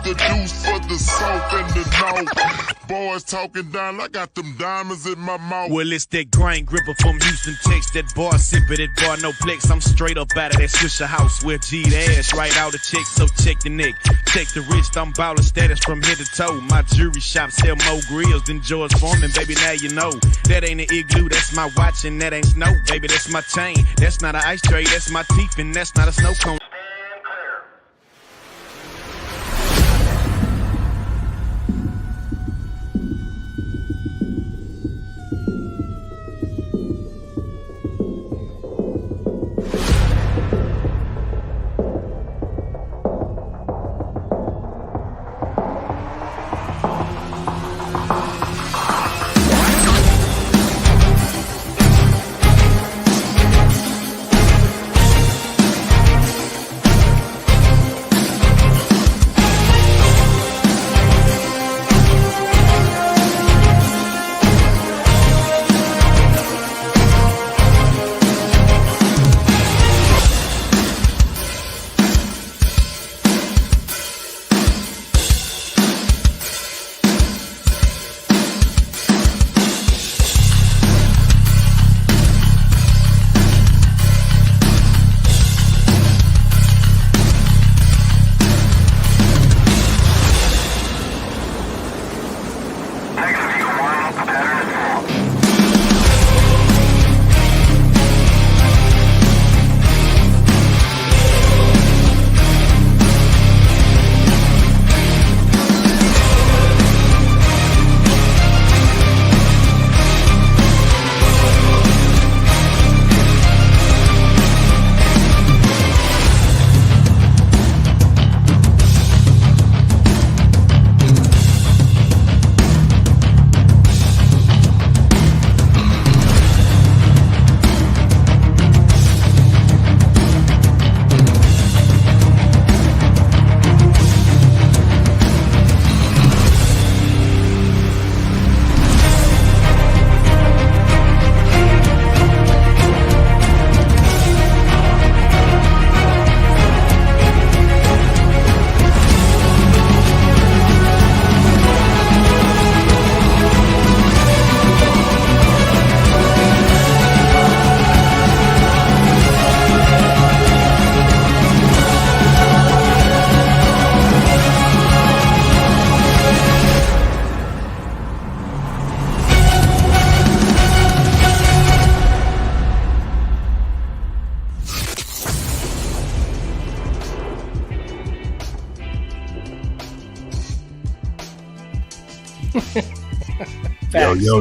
the deuce for the soap and the north. Boys talking down, I got them diamonds in my mouth. Well, it's that grind gripper from Houston, Texas. That bar sipper, that bar no flex. I'm straight up out of that Swisher house where G the ass right out of check. So check the neck, check the wrist. I'm baller status from head to toe. My jewelry shop sell more grills than George Foreman, baby. Now you know that ain't an igloo, that's my watch, and that ain't snow, baby. That's my chain. That's not an ice tray, that's my teeth, and that's not a snow cone.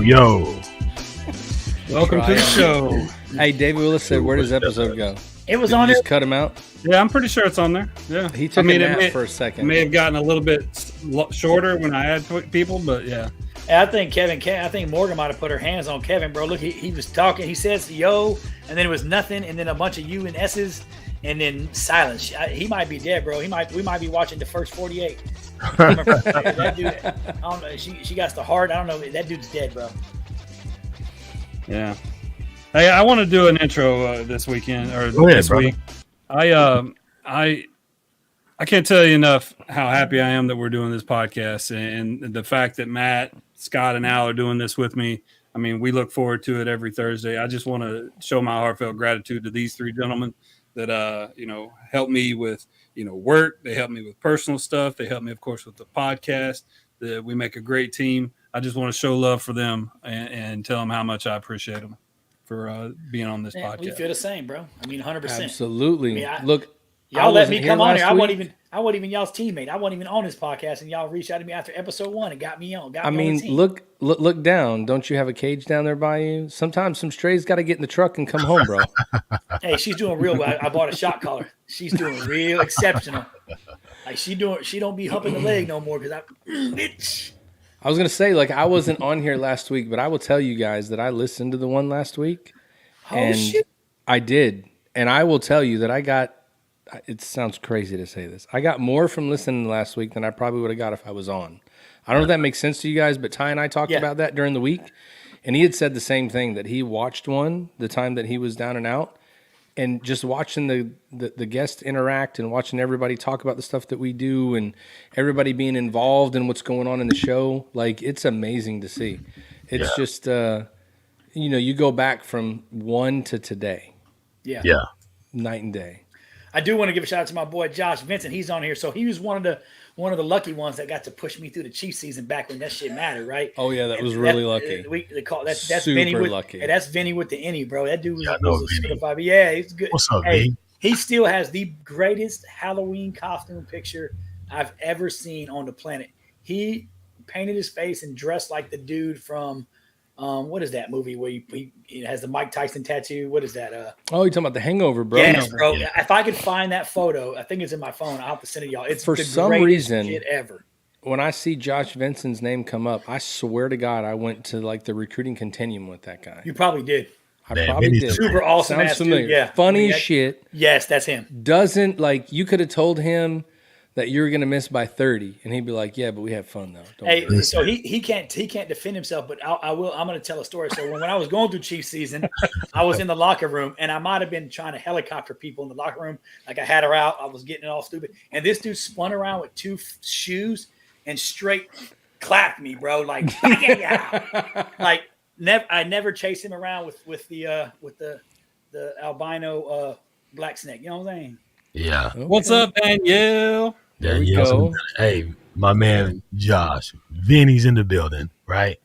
Yo. Welcome to the show. Hey, David Willis said, where does episode go? It was Did on you it. just cut him out? Yeah, I'm pretty sure it's on there. Yeah. He took a nap for a second. It may have gotten a little bit shorter when I had people, but yeah. I think I think Morgan might have put her hands on Kevin, bro. Look, he was talking. He says yo, and then it was nothing, and then a bunch of U and S's, and then silence. He might be dead, bro. We might be watching the first 48. That dude, I don't know. She got the heart. I don't know. That dude's dead, bro. Yeah. Hey, I want to do an intro this weekend or this week. I can't tell you enough how happy I am that we're doing this podcast, and the fact that Matt, Scott, and Al are doing this with me. I mean, we look forward to it every Thursday. I just want to show my heartfelt gratitude to these three gentlemen that help me with work. They help me with personal stuff. They help me, of course, with the podcast. We make a great team. I just want to show love for them and tell them how much I appreciate them for being on this podcast. We feel the same, bro. I mean, 100%. Absolutely. Look, y'all let me come on here. I wasn't even y'all's teammate. I wasn't even on this podcast, and y'all reached out to me after episode 1 and got me on. Look down. Don't you have a cage down there by you? Sometimes some strays got to get in the truck and come home, bro. Hey, she's doing real well. I bought a shot collar. She's doing real exceptional. Like she don't be humping the leg no more because bitch. I was gonna say, like, I wasn't on here last week, but I will tell you guys that I listened to the one last week. Shit. I did. And I will tell you that I got, it sounds crazy to say this, I got more from listening last week than I probably would have got if I was on. I don't know if that makes sense to you guys, but Ty and I talked about that during the week, and he had said the same thing, that he watched one the time that he was down and out, and just watching the guests interact and watching everybody talk about the stuff that we do and everybody being involved in what's going on in the show, like it's amazing to see. It's just, you go back from one to today. Yeah. Night and day. I do want to give a shout out to my boy Josh Vincent. He's on here, so he was one of the lucky ones that got to push me through the Chiefs season back when that shit mattered, right? Oh yeah, that was really lucky. They call that's super Vinny with, lucky. Hey, that's Vinny with the N, bro. That dude was Vinny. certified. Yeah, he's good. What's up, hey, Vinny? he still has the greatest Halloween costume picture I've ever seen on the planet. He painted his face and dressed like the dude from what is that movie where he has the Mike Tyson tattoo? What is that? Oh, you're talking about The Hangover, bro. Yes, bro. Yeah. If I could find that photo, I think it's in my phone. I'll have to send it to y'all. It's for the some greatest reason shit ever. When I see Josh Vinson's name come up, I swear to God, I went to like the recruiting continuum with that guy. You probably did. I probably did. Super awesome. Sounds familiar. Dude. Yeah. Funny as shit. Yes, that's him. Doesn't like you could have told him that you were gonna miss by 30, and he'd be like, "Yeah, but we had fun though." Hey, so he can't defend himself, but I will. I'm gonna tell a story. So when I was going through Chiefs season, I was in the locker room, and I might have been trying to helicopter people in the locker room. Like I had her out, I was getting it all stupid, and this dude spun around with two shoes and straight clapped me, bro. Like, like I never chased him around with the albino black snake. You know what I'm saying? Yeah. Okay. What's up, Danielle? There we go. Hey, my man Josh, Vinny's in the building, right?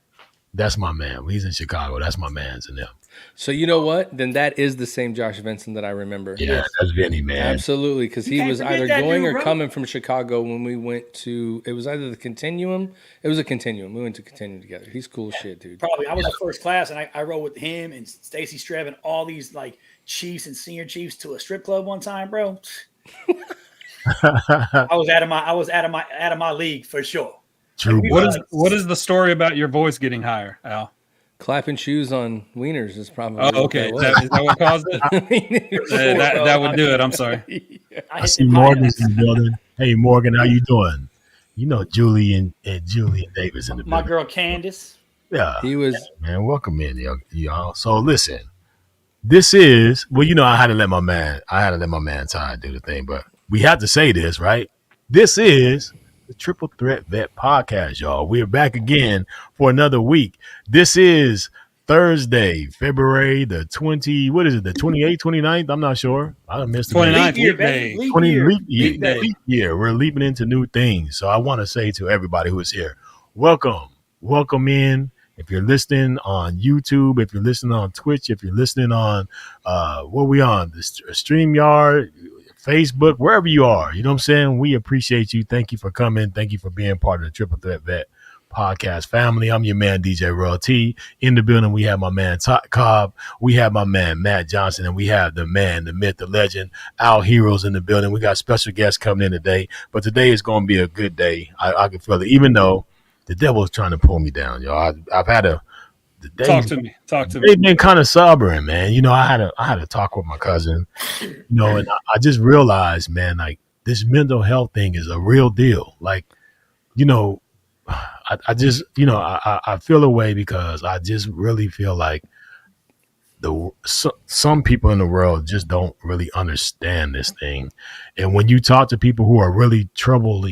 That's my man. He's in Chicago. That's my man's in them. So you know what? Then that is the same Josh Vincent that I remember. Yeah, that's Vinny, man. Absolutely, because he was either going or coming from Chicago when we went to. It was either the Continuum. It was a Continuum. We went to Continuum together. He's cool shit, dude. Probably. I was in first class, and I rode with him and Stacy Streb and all these like Chiefs and senior Chiefs to a strip club one time, bro. I was out of my league for sure. True. What is the story about your voice getting higher, Al? Clapping shoes on wieners is probably. Oh, okay. Is that what caused it? that would do it. I'm sorry. I see Morgan's in the building. Hey, Morgan, how you doing? You know Julie and Davis in the building. My girl Candace. Yeah, he was. Man, welcome in, y'all. So listen, this is I had to let my man Ty do the thing, but we have to say this, right? This is the Triple Threat Vet Podcast, y'all. We're back again for another week. This is Thursday, February the 20, what is it, the 28th, 29th? I'm not sure. I missed the 29th leap day. Leap year. We're leaping into new things. So I want to say to everybody who is here, welcome in. If you're listening on YouTube, if you're listening on Twitch, if you're listening on what we on, the StreamYard, Facebook, wherever you are, you know what I'm saying? We appreciate you. Thank you for coming. Thank you for being part of the Triple Threat Vet Podcast family. I'm your man, DJ Royal T. In the building, we have my man, Todd Cobb. We have my man, Matt Johnson. And we have the man, the myth, the legend, Al Heroes in the building. We got special guests coming in today. But today is going to be a good day. I can feel it, even though the devil is trying to pull me down, y'all. I've had Talk to me. They've been kind of sobering, man. I had a talk with my cousin, and I just realized, man, like this mental health thing is a real deal. Like, I just, I feel a way because I just really feel like some people in the world just don't really understand this thing. And when you talk to people who are really troubled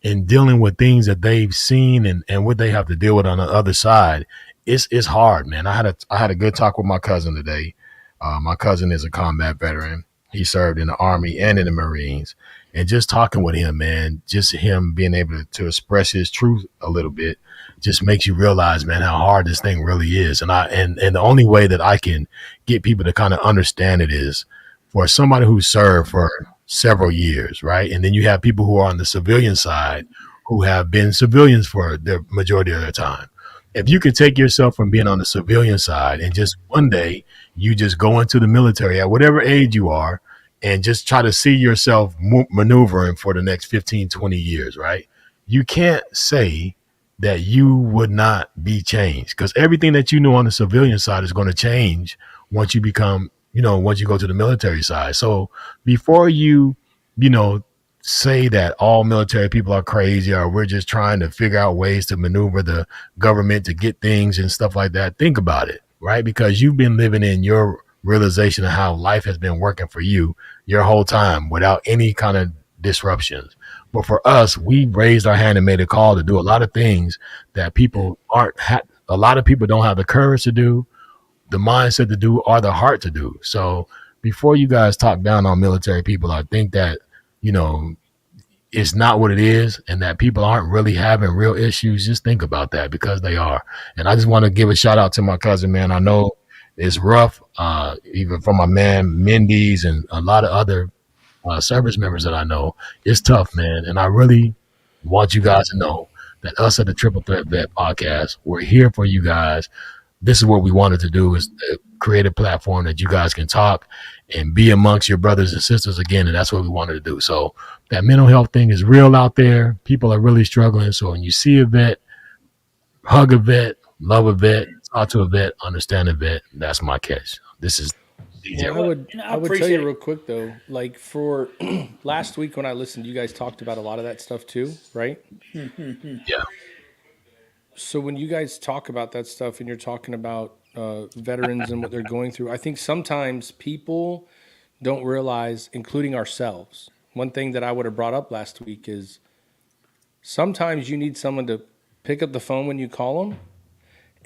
in dealing with things that they've seen and what they have to deal with on the other side, it's hard, man. I had a good talk with my cousin today. My cousin is a combat veteran. He served in the Army and in the Marines. And just talking with him, man, just him being able to express his truth a little bit just makes you realize, man, how hard this thing really is. And the only way that I can get people to kind of understand it is for somebody who served for several years, right? And then you have people who are on the civilian side who have been civilians for the majority of their time. If you could take yourself from being on the civilian side and just one day you just go into the military at whatever age you are and just try to see yourself maneuvering for the next 15, 20 years, right? You can't say that you would not be changed because everything that you knew on the civilian side is going to change once you become, once you go to the military side. So before you say that all military people are crazy or we're just trying to figure out ways to maneuver the government to get things and stuff like that, think about it, right? Because you've been living in your realization of how life has been working for you your whole time without any kind of disruptions. But for us, we raised our hand and made a call to do a lot of things that people a lot of people don't have the courage to do, the mindset to do, or the heart to do. So before you guys talk down on military people, I think that, it's not what it is, and that people aren't really having real issues. Just think about that, because they are. And I just want to give a shout out to my cousin, man. I know it's rough, even for my man Mendy's and a lot of other service members that I know. It's tough, man. And I really want you guys to know that us at the Triple Threat Vet Podcast, we're here for you guys. This is what we wanted to do, is create a platform that you guys can talk and be amongst your brothers and sisters again. And that's what we wanted to do. So that mental health thing is real out there. People are really struggling. So when you see a vet, hug a vet, love a vet, talk to a vet, understand a vet. That's my catch. This is DJ. I would tell you real quick though, like for last week when I listened, you guys talked about a lot of that stuff too, right? Yeah. So when you guys talk about that stuff and you're talking about veterans and what they're going through, I think sometimes people don't realize, including ourselves. One thing that I would have brought up last week is sometimes you need someone to pick up the phone when you call them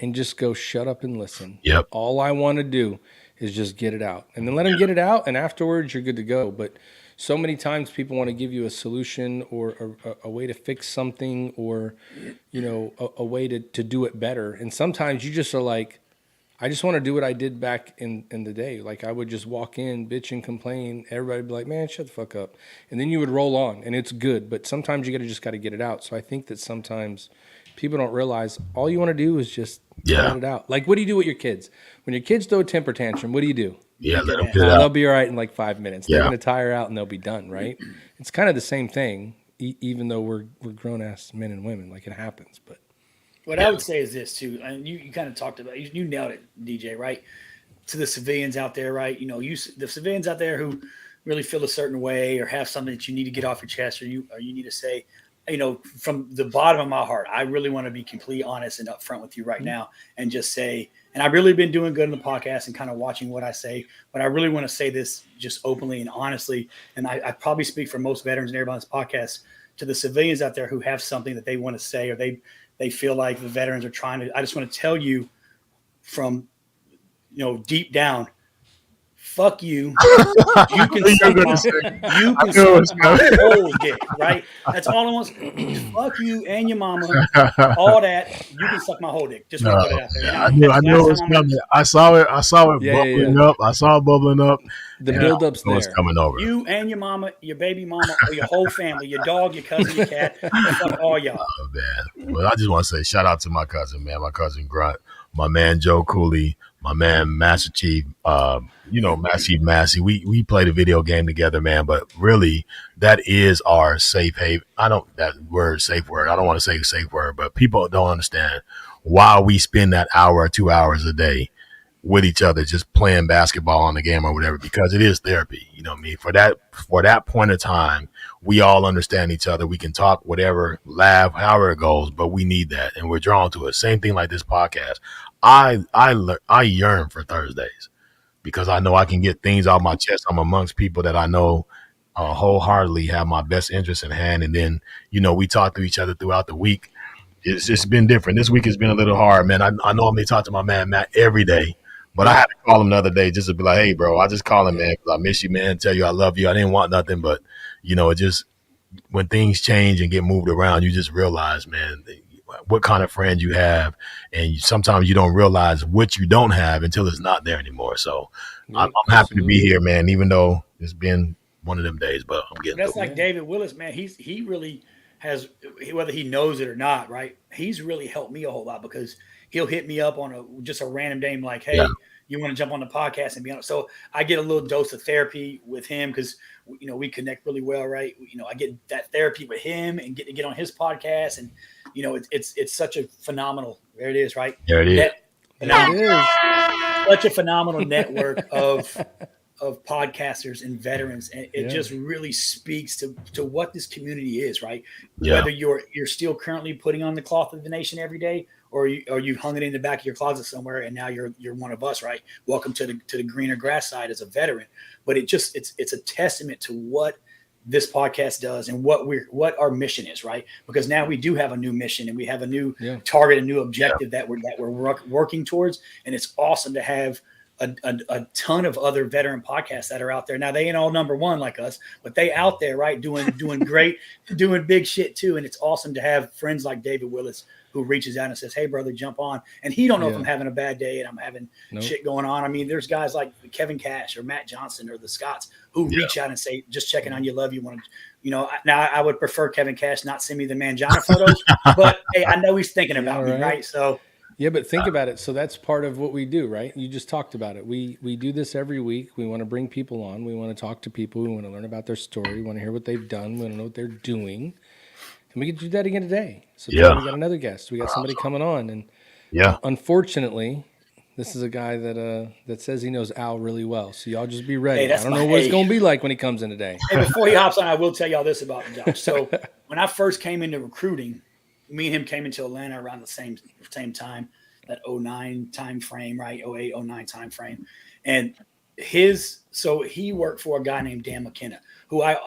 and just go, shut up and listen. Yep. All I want to do is just get it out, and then let them get it out, and afterwards you're good to go. But so many times people want to give you a solution or a way to fix something, or a way to do it better. And sometimes you just are like, I just want to do what I did back in the day. Like I would just walk in, bitch and complain. Everybody would be like, man, shut the fuck up. And then you would roll on, and it's good. But sometimes you just got to get it out. So I think that sometimes people don't realize all you want to do is just let it out. Like, what do you do with your kids? When your kids throw a temper tantrum, what do you do? Yeah, let them get it out. They'll be all right in like 5 minutes. They're going to tire out and they'll be done, right? It's kind of the same thing, even though we're grown-ass men and women. Like, it happens, but. What I would say is this too, and you kind of talked about, you nailed it, DJ, right? To the civilians out there, right? The civilians out there who really feel a certain way or have something that you need to get off your chest, or you need to say, from the bottom of my heart, I really want to be completely honest and upfront with you right now, and just say, and I've really been doing good in the podcast and kind of watching what I say, but I really want to say this just openly and honestly, and I probably speak for most veterans and everybody on this podcast, to the civilians out there who have something that they want to say, or they feel like the veterans are trying to. I just want to tell you from, deep down, fuck you. You can suck my whole dick, right? That's all I want. Fuck you and your mama. All that. You can suck my whole dick. Just want to put it out there. I knew it was coming. I saw it bubbling up. I saw it bubbling up. The build-up's there. It's coming over. You and your mama, your baby mama, or your whole family, your dog, your cousin, your cat, fuck all y'all. Oh, man. Well, I just want to say shout out to my cousin, man. My cousin Grunt, my man Joe Cooley, my man Master Chief, Master Chief Massey. We played a video game together, man. But really, that is our safe haven. I don't want to say safe word, but people don't understand why we spend that hour or 2 hours a day with each other, just playing basketball on the game or whatever, because it is therapy. You know what I mean? For that point of time, we all understand each other. We can talk, whatever, laugh, however it goes, but we need that, and we're drawn to it. Same thing like this podcast. I yearn for Thursdays because I know I can get things off my chest. I'm amongst people that I know wholeheartedly have my best interests in hand, and then we talk to each other throughout the week. It's been different. This week has been a little hard, man. I normally talk to my man Matt every day. But I had to call him the other day just to be like, hey, bro, I just call him, man, because I miss you, man, tell you I love you. I didn't want nothing, but, it just, when things change and get moved around, you just realize, man, what kind of friend you have. And sometimes you don't realize what you don't have until it's not there anymore. So I'm happy to be here, man, even though it's been one of them days, but I'm getting That's like David Willis, man. He really has, whether he knows it or not, right? He's really helped me a whole lot because he'll hit me up on just a random day like, hey, you want to jump on the podcast and be on it. So I get a little dose of therapy with him because, we connect really well, right? I get that therapy with him and get on his podcast. And, it's such a phenomenal, there it is, right? There it is. Such a phenomenal network of podcasters and veterans. And it just really speaks to what this community is, right? Yeah. Whether you're still currently putting on the cloth of the nation every day, or you hung it in the back of your closet somewhere, and now you're one of us, right? Welcome to the greener grass side as a veteran. But it's a testament to what this podcast does and what our mission is, right? Because now we do have a new mission and we have a new target, a new objective that we're working towards, and it's awesome to have a ton of other veteran podcasts that are out there. Now they ain't all number one like us, but they out there, right? Doing great, doing big shit too. And it's awesome to have friends like David Willis who reaches out and says, "Hey brother, jump on." And he don't know if I'm having a bad day and I'm having shit going on. I mean, there's guys like Kevin Cash or Matt Johnson or the Scotts who reach out and say, "Just checking on you, love you." Want to, now I would prefer Kevin Cash not send me the Mangina photos, but hey, I know he's thinking about me, right? So. Yeah, but think about it. So that's part of what we do, right? You just talked about it. We do this every week. We want to bring people on. We want to talk to people. We want to learn about their story. We want to hear what they've done. We want to know what they're doing. And we can do that again today. So today we got another guest. We got somebody coming on. And unfortunately, this is a guy that says he knows Al really well. So y'all just be ready. I don't know what it's going to be like when he comes in today. Hey, before he hops on, I will tell y'all this about Josh. So when I first came into recruiting, me and him came into Atlanta around the same time, that 09 time frame, right? 08, 09 time frame. And he worked for a guy named Dan McKenna, who a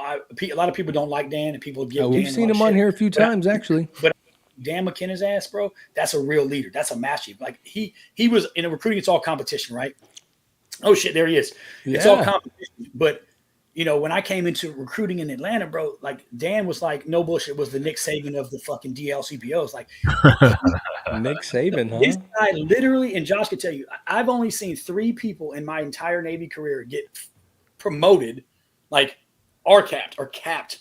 lot of people don't like Dan, and people give Dan we've seen him on here a few times, actually. But Dan McKenna's ass, bro, that's a real leader. That's a master. Like he was in a recruiting, it's all competition, right? Oh shit, there he is. Yeah. It's all competition. But when I came into recruiting in Atlanta, bro, like Dan was like, no bullshit, was the Nick Saban of the fucking DLCPOs. Like Nick Saban, huh? This guy literally, and Josh could tell you, I've only seen 3 people in my entire Navy career get promoted, like capped,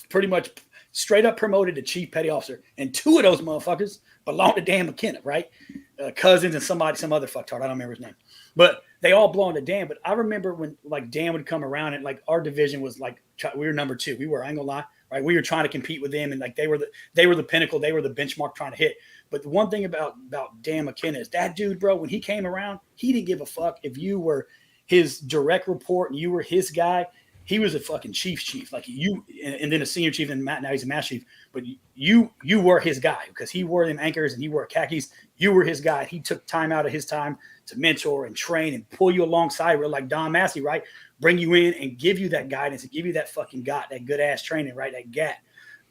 pretty much straight up promoted to chief petty officer. And 2 of those motherfuckers belong to Dan McKenna, right? Cousins and some other fucktard. I don't remember his name. But they all belong to Dan. But I remember when like Dan would come around and like our division was like, we were number 2. We were, I ain't gonna lie, right? We were trying to compete with them, and like they were the pinnacle. They were the benchmark trying to hit. But the one thing about Dan McKenna is that dude, bro, when he came around, he didn't give a fuck if you were his direct report and you were his guy. He was a fucking chief, like you, and then a senior chief, and now he's a master chief. But you were his guy because he wore them anchors and he wore khakis. You were his guy. He took time out of his time to mentor and train and pull you alongside, like Don Massey, right? Bring you in and give you that guidance and give you that fucking that good ass training, right? That GAT.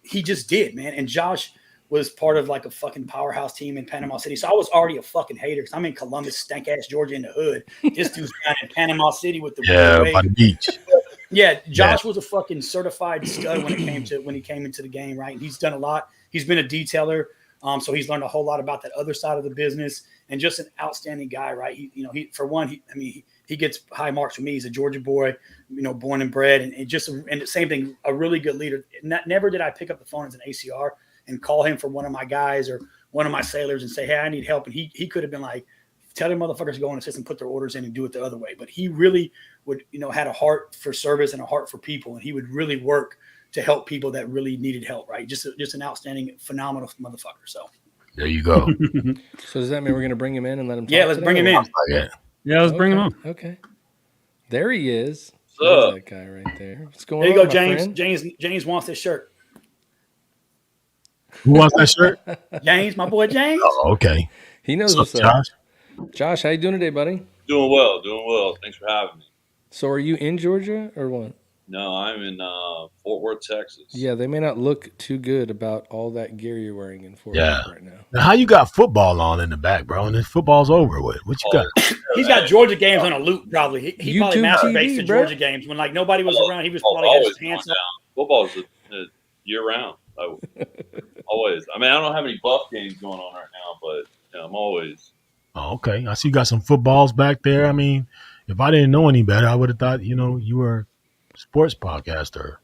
He just did, man. And Josh was part of like a fucking powerhouse team in Panama City. So I was already a fucking hater because I'm in Columbus, stank ass Georgia in the hood. This dude's down in Panama City with the by the beach. Yeah, Josh was a fucking certified stud when he came into the game, right? He's done a lot. He's been a detailer, so he's learned a whole lot about that other side of the business, and just an outstanding guy, right? He gets high marks from me. He's a Georgia boy, born and bred, and the same thing, a really good leader. Never did I pick up the phone as an ACR and call him for one of my guys or one of my sailors and say, "Hey, I need help," and he could have been like, tell them motherfuckers to go in the system, put their orders in and do it the other way. But he really would, had a heart for service and a heart for people. And he would really work to help people that really needed help, right? Just an outstanding, phenomenal motherfucker. So there you go. So does that mean we're going to bring him in and let him talk? Yeah, let's bring him in. Yeah, let's bring him on. Okay. There he is. What's up? That guy right there. What's going on? There you go, James. James wants this shirt. Who wants that shirt? James, my boy James. Oh, okay. He knows what's up. Josh? Josh, how you doing today, buddy? Doing well. Thanks for having me. So are you in Georgia or what? No, I'm in Fort Worth, Texas. Yeah, they may not look too good about all that gear you're wearing in Fort Worth right now. Now, how you got football on in the back, bro? And this football's over with. What you got? He's got Georgia games on a loop, probably. He probably masturbates to Georgia games when like nobody was around. He was probably got his hands up. Football's year round. Always. I mean, I don't have any buff games going on right now, but I'm always. Oh, okay. I see you got some footballs back there. I mean, if I didn't know any better, I would have thought, you were a sports podcaster.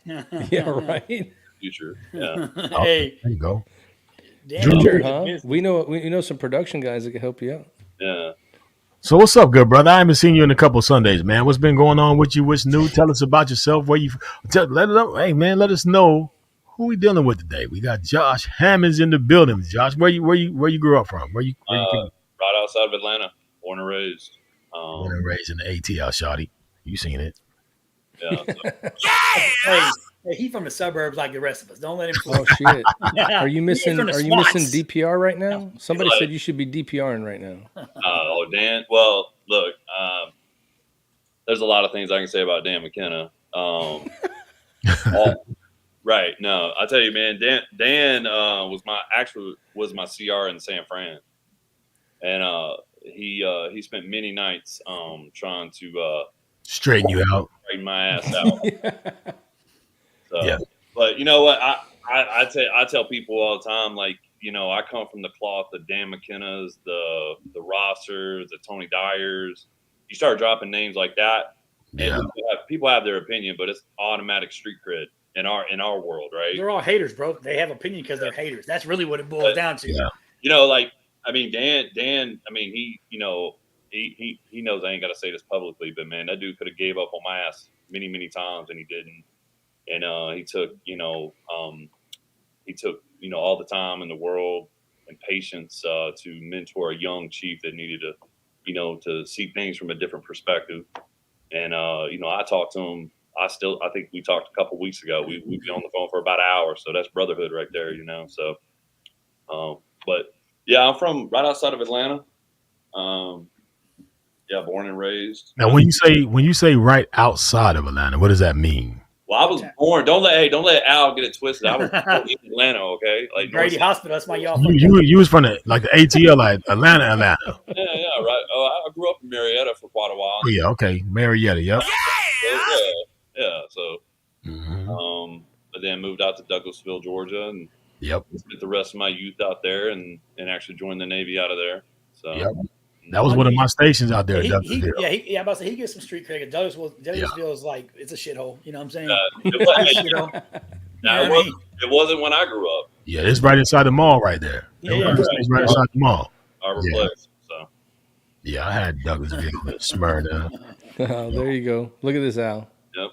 Yeah, right. Future. Yeah. Hey. There you go. Junior, huh? We know some production guys that can help you out. Yeah. So what's up, good brother? I haven't seen you in a couple of Sundays, man. What's been going on with you? What's new? Tell us about yourself. Hey, man, let us know who we dealing with today. We got Josh Hammonds in the building. Josh, where you grew up from? Where you right outside of Atlanta, born and raised. Born and raised in the ATL, shawty. You seen it? Yeah. So. Hey, he from the suburbs like the rest of us. Don't let him fool. Oh shit! Are you missing? Are you missing DPR right now? Somebody said you should be DPRing right now. Dan. Well, look, there's a lot of things I can say about Dan McKenna. Right? No, I tell you, man. Dan was my CR in San Fran, and he spent many nights trying to straighten you out, straighten my ass out. So, yeah. But you know what? I tell people all the time, like, you know, I come from the cloth of Dan McKenna's, the Rossers, the Tony Dyers. You start dropping names like that, and people have their opinion, but it's automatic street cred in our world, right? They're all haters, bro. They have opinion because they're haters. That's really what it boils down to. Yeah. You know, like, I mean, Dan. I mean, he knows I ain't got to say this publicly, but man, that dude could have gave up on my ass many times, and he didn't. And he took all the time in the world and patience to mentor a young chief that needed to see things from a different perspective. And I talked to him. I think we talked a couple weeks ago. We've been on the phone for about an hour, so that's brotherhood right there, you know. So, but yeah, I'm from right outside of Atlanta. Born and raised. Now, when you say right outside of Atlanta, what does that mean? Well, I was born. Don't let Al get it twisted. I was born in Atlanta, okay? Like Grady Hospital. That's why y'all. You was from the ATL, like Atlanta. Yeah, right. Oh, I grew up in Marietta for quite a while. Oh, yeah, okay, Marietta. Yep. Yeah. So, but then moved out to Douglasville, Georgia, and spent the rest of my youth out there, and actually joined the Navy out of there. So. Yep. That was one of my stations out there. I'm about to say he gets some street credit. Douglasville is like, it's a shithole. You know what I'm saying? It wasn't when I grew up. Yeah, it's right inside the mall right there. It's right inside the mall. Our place. So. Yeah, I had Douglasville, Smyrna. Oh, there you go. Look at this, Al. Yep.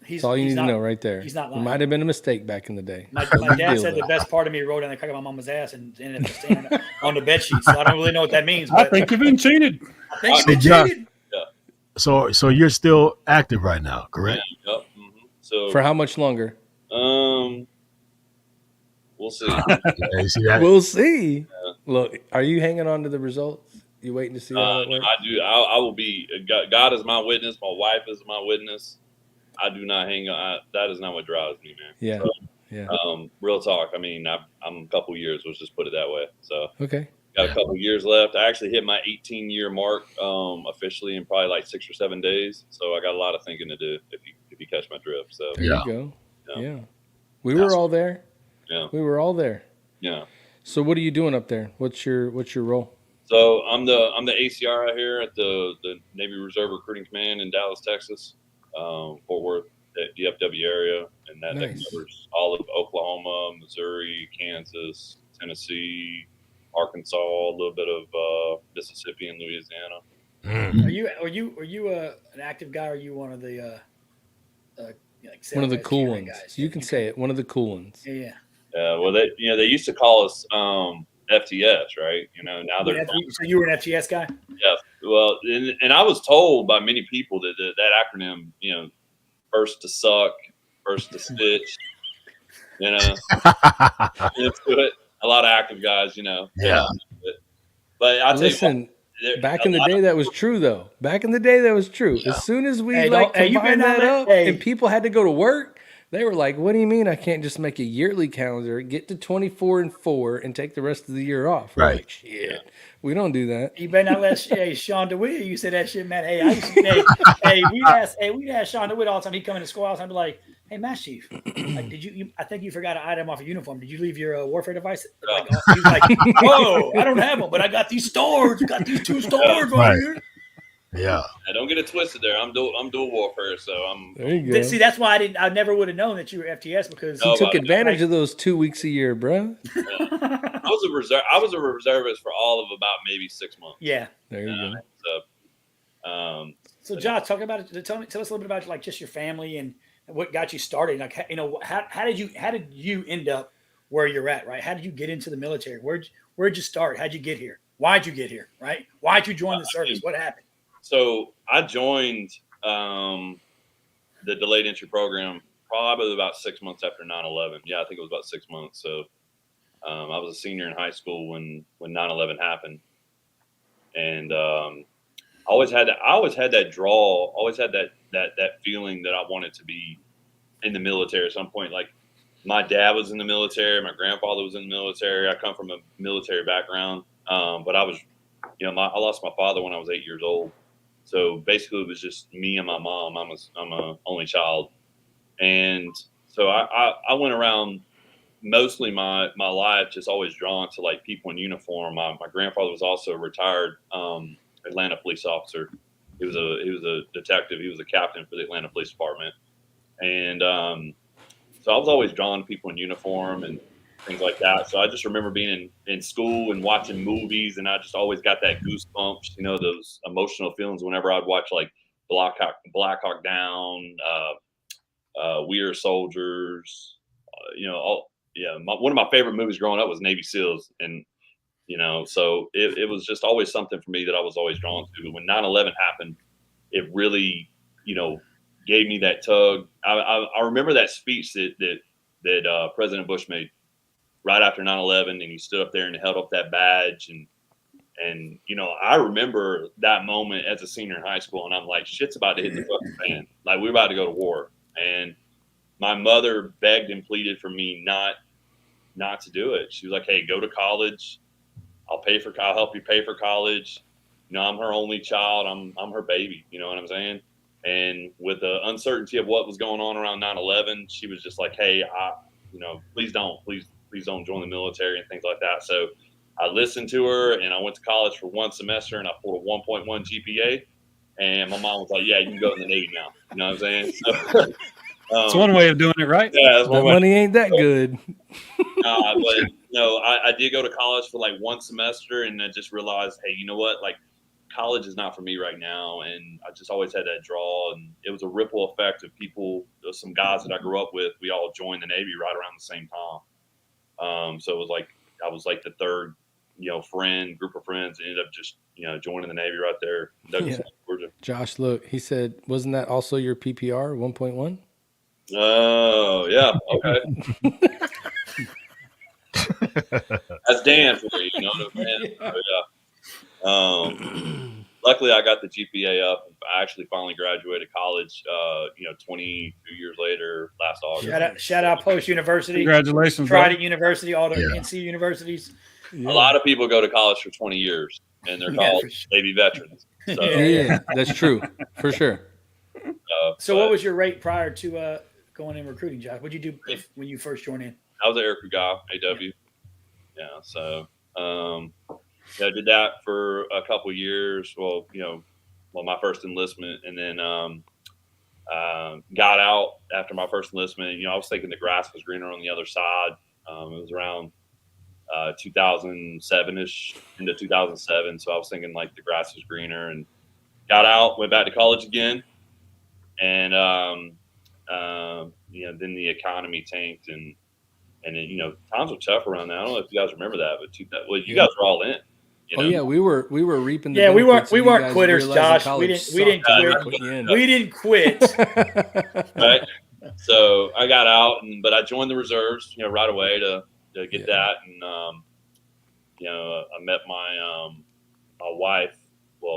That's all you need to know right there. He's not lying. It might have been a mistake back in the day. My dad said the best part of me rolled down the crack of my mama's ass and ended up staying on the bed sheet. So I don't really know what that means. I think you've been cheated. Yeah. So you're still active right now, correct? Yeah. Yep. Mm-hmm. So for how much longer? We'll see. You see that? We'll see. Yeah. Look, are you hanging on to the results? You waiting to see how it works? I do. I will be. God is my witness. My wife is my witness. I do not hang on. That is not what drives me, man. Yeah. So, real talk. I mean, I'm a couple years. Let's just put it that way. So okay. Got a couple years left. I actually hit my 18-year mark officially in probably like 6 or 7 days. So I got a lot of thinking to do if you catch my drift. So there you go. Yeah. We were all there. Yeah. We were all there. Yeah. So what are you doing up there? What's your role? So I'm the ACR out here at the Navy Reserve Recruiting Command in Dallas, Texas, Fort Worth, the DFW area, and that covers all of Oklahoma, Missouri, Kansas, Tennessee, Arkansas, a little bit of Mississippi and Louisiana. Are you an active guy? Or are you one of the one of the cool ones? Guys? You can say it. One of the cool ones. Yeah. Well, they used to call us FTS, right? You know, now they're. So you were an FTS guy? Yeah. Well, and I was told by many people that acronym, you know, first to suck, first to stitch, you know, a lot of active guys, you know. Yeah. But I listen. Back in the day, that was true, though. Back in the day, that was true. Yeah. As soon as we combined that up and people had to go to work, they were like, what do you mean I can't just make a yearly calendar, get to 24 and 4, and take the rest of the year off? Right. Like, shit. We don't do that. You better not let Sean DeWitt, you said that shit, man. We'd ask Sean DeWitt all the time. He'd come in the school all the time and be like, hey, Master Chief, like, did you I think you forgot an item off your uniform. Did you leave your warfare device? Like, he's like, whoa, I don't have them, but I got these stores. Got these 2 stores right here. Yeah. I don't get it twisted there. I'm dual warfare, so I'm. There you go. See, that's why I never would have known that you were FTS because you took advantage of those 2 weeks a year, bro. I was a reservist for all of about maybe 6 months. Yeah. There you go. So Josh, talk about it. Tell us a little bit about like just your family and what got you started. Like, you know, how did you end up where you're at? Right? How did you get into the military? Where'd you start? How'd you get here? Why'd you get here? Right? Why'd you join the service? What happened? So I joined. the delayed entry program probably about 6 months after 9/11. Yeah, I think it was about 6 months. So I was a senior in high school when 9/11 happened, and I always had that draw. Always had that feeling that I wanted to be in the military at some point. Like my dad was in the military, my grandfather was in the military. I come from a military background, but I was, I lost my father when I was 8 years old. So basically, it was just me and my mom. I'm a only child, and so I went around mostly my life just always drawn to like people in uniform. My grandfather was also a retired Atlanta police officer. He was a detective. He was a captain for the Atlanta Police Department, and so I was always drawn to people in uniform and things like that. So I just remember being in school and watching movies, and I just always got that goosebumps, those emotional feelings whenever I'd watch like Black Hawk Down, We Are Soldiers, one of my favorite movies growing up was Navy SEALs. And, so it was just always something for me that I was always drawn to. But when 9/11 happened, it really, gave me that tug. I remember that speech that President Bush made right after 9/11, and he stood up there and held up that badge. And I remember that moment as a senior in high school, and I'm like, shit's about to hit the fucking fan. Like, we're about to go to war. And my mother begged and pleaded for me not to do it. She was like, hey, go to college. I'll help you pay for college. I'm her only child. I'm her baby. You know what I'm saying? And with the uncertainty of what was going on around 9/11, she was just like, hey, please don't join the military and things like that. So I listened to her, and I went to college for one semester, and I pulled a 1.1 GPA. And my mom was like, yeah, you can go in the Navy now. You know what I'm saying? So, it's one way of doing it, right? Yeah, that money ain't that good. But I did go to college for like one semester, and I just realized, hey, you know what? Like, college is not for me right now. And I just always had that draw, and it was a ripple effect of people, some guys that I grew up with. We all joined the Navy right around the same time. So it was like I was like the third, group of friends, and ended up just joining the Navy right there in Douglas, Georgia. Josh, look, he said, wasn't that also your PPR 1.1? Oh, yeah. Okay. That's Dan for you, what I'm saying? Yeah. Luckily, I got the GPA up. I actually finally graduated college, 22 years later, last August. Shout out Post University. Congratulations. Trident University, all the NC universities. Yeah. A lot of people go to college for 20 years, and they're called Navy veterans. So. Yeah, that's true, for sure. So what was your rate prior to going in recruiting, Josh? What'd you do when you first joined in? I was an aircrew guy, AW. Yeah, so I did that for a couple of years. Well, my first enlistment, and then got out after my first enlistment. I was thinking the grass was greener on the other side. It was around 2007-ish, into 2007. So I was thinking like the grass was greener, and got out, went back to college again. And, then the economy tanked, and then, times were tough around that. I don't know if you guys remember that, but you guys were all in. Oh yeah, we were reaping. The we weren't quitters, Josh. We didn't quit. We didn't quit. Right. So I got out, but I joined the reserves, right away to get that, and I met my wife,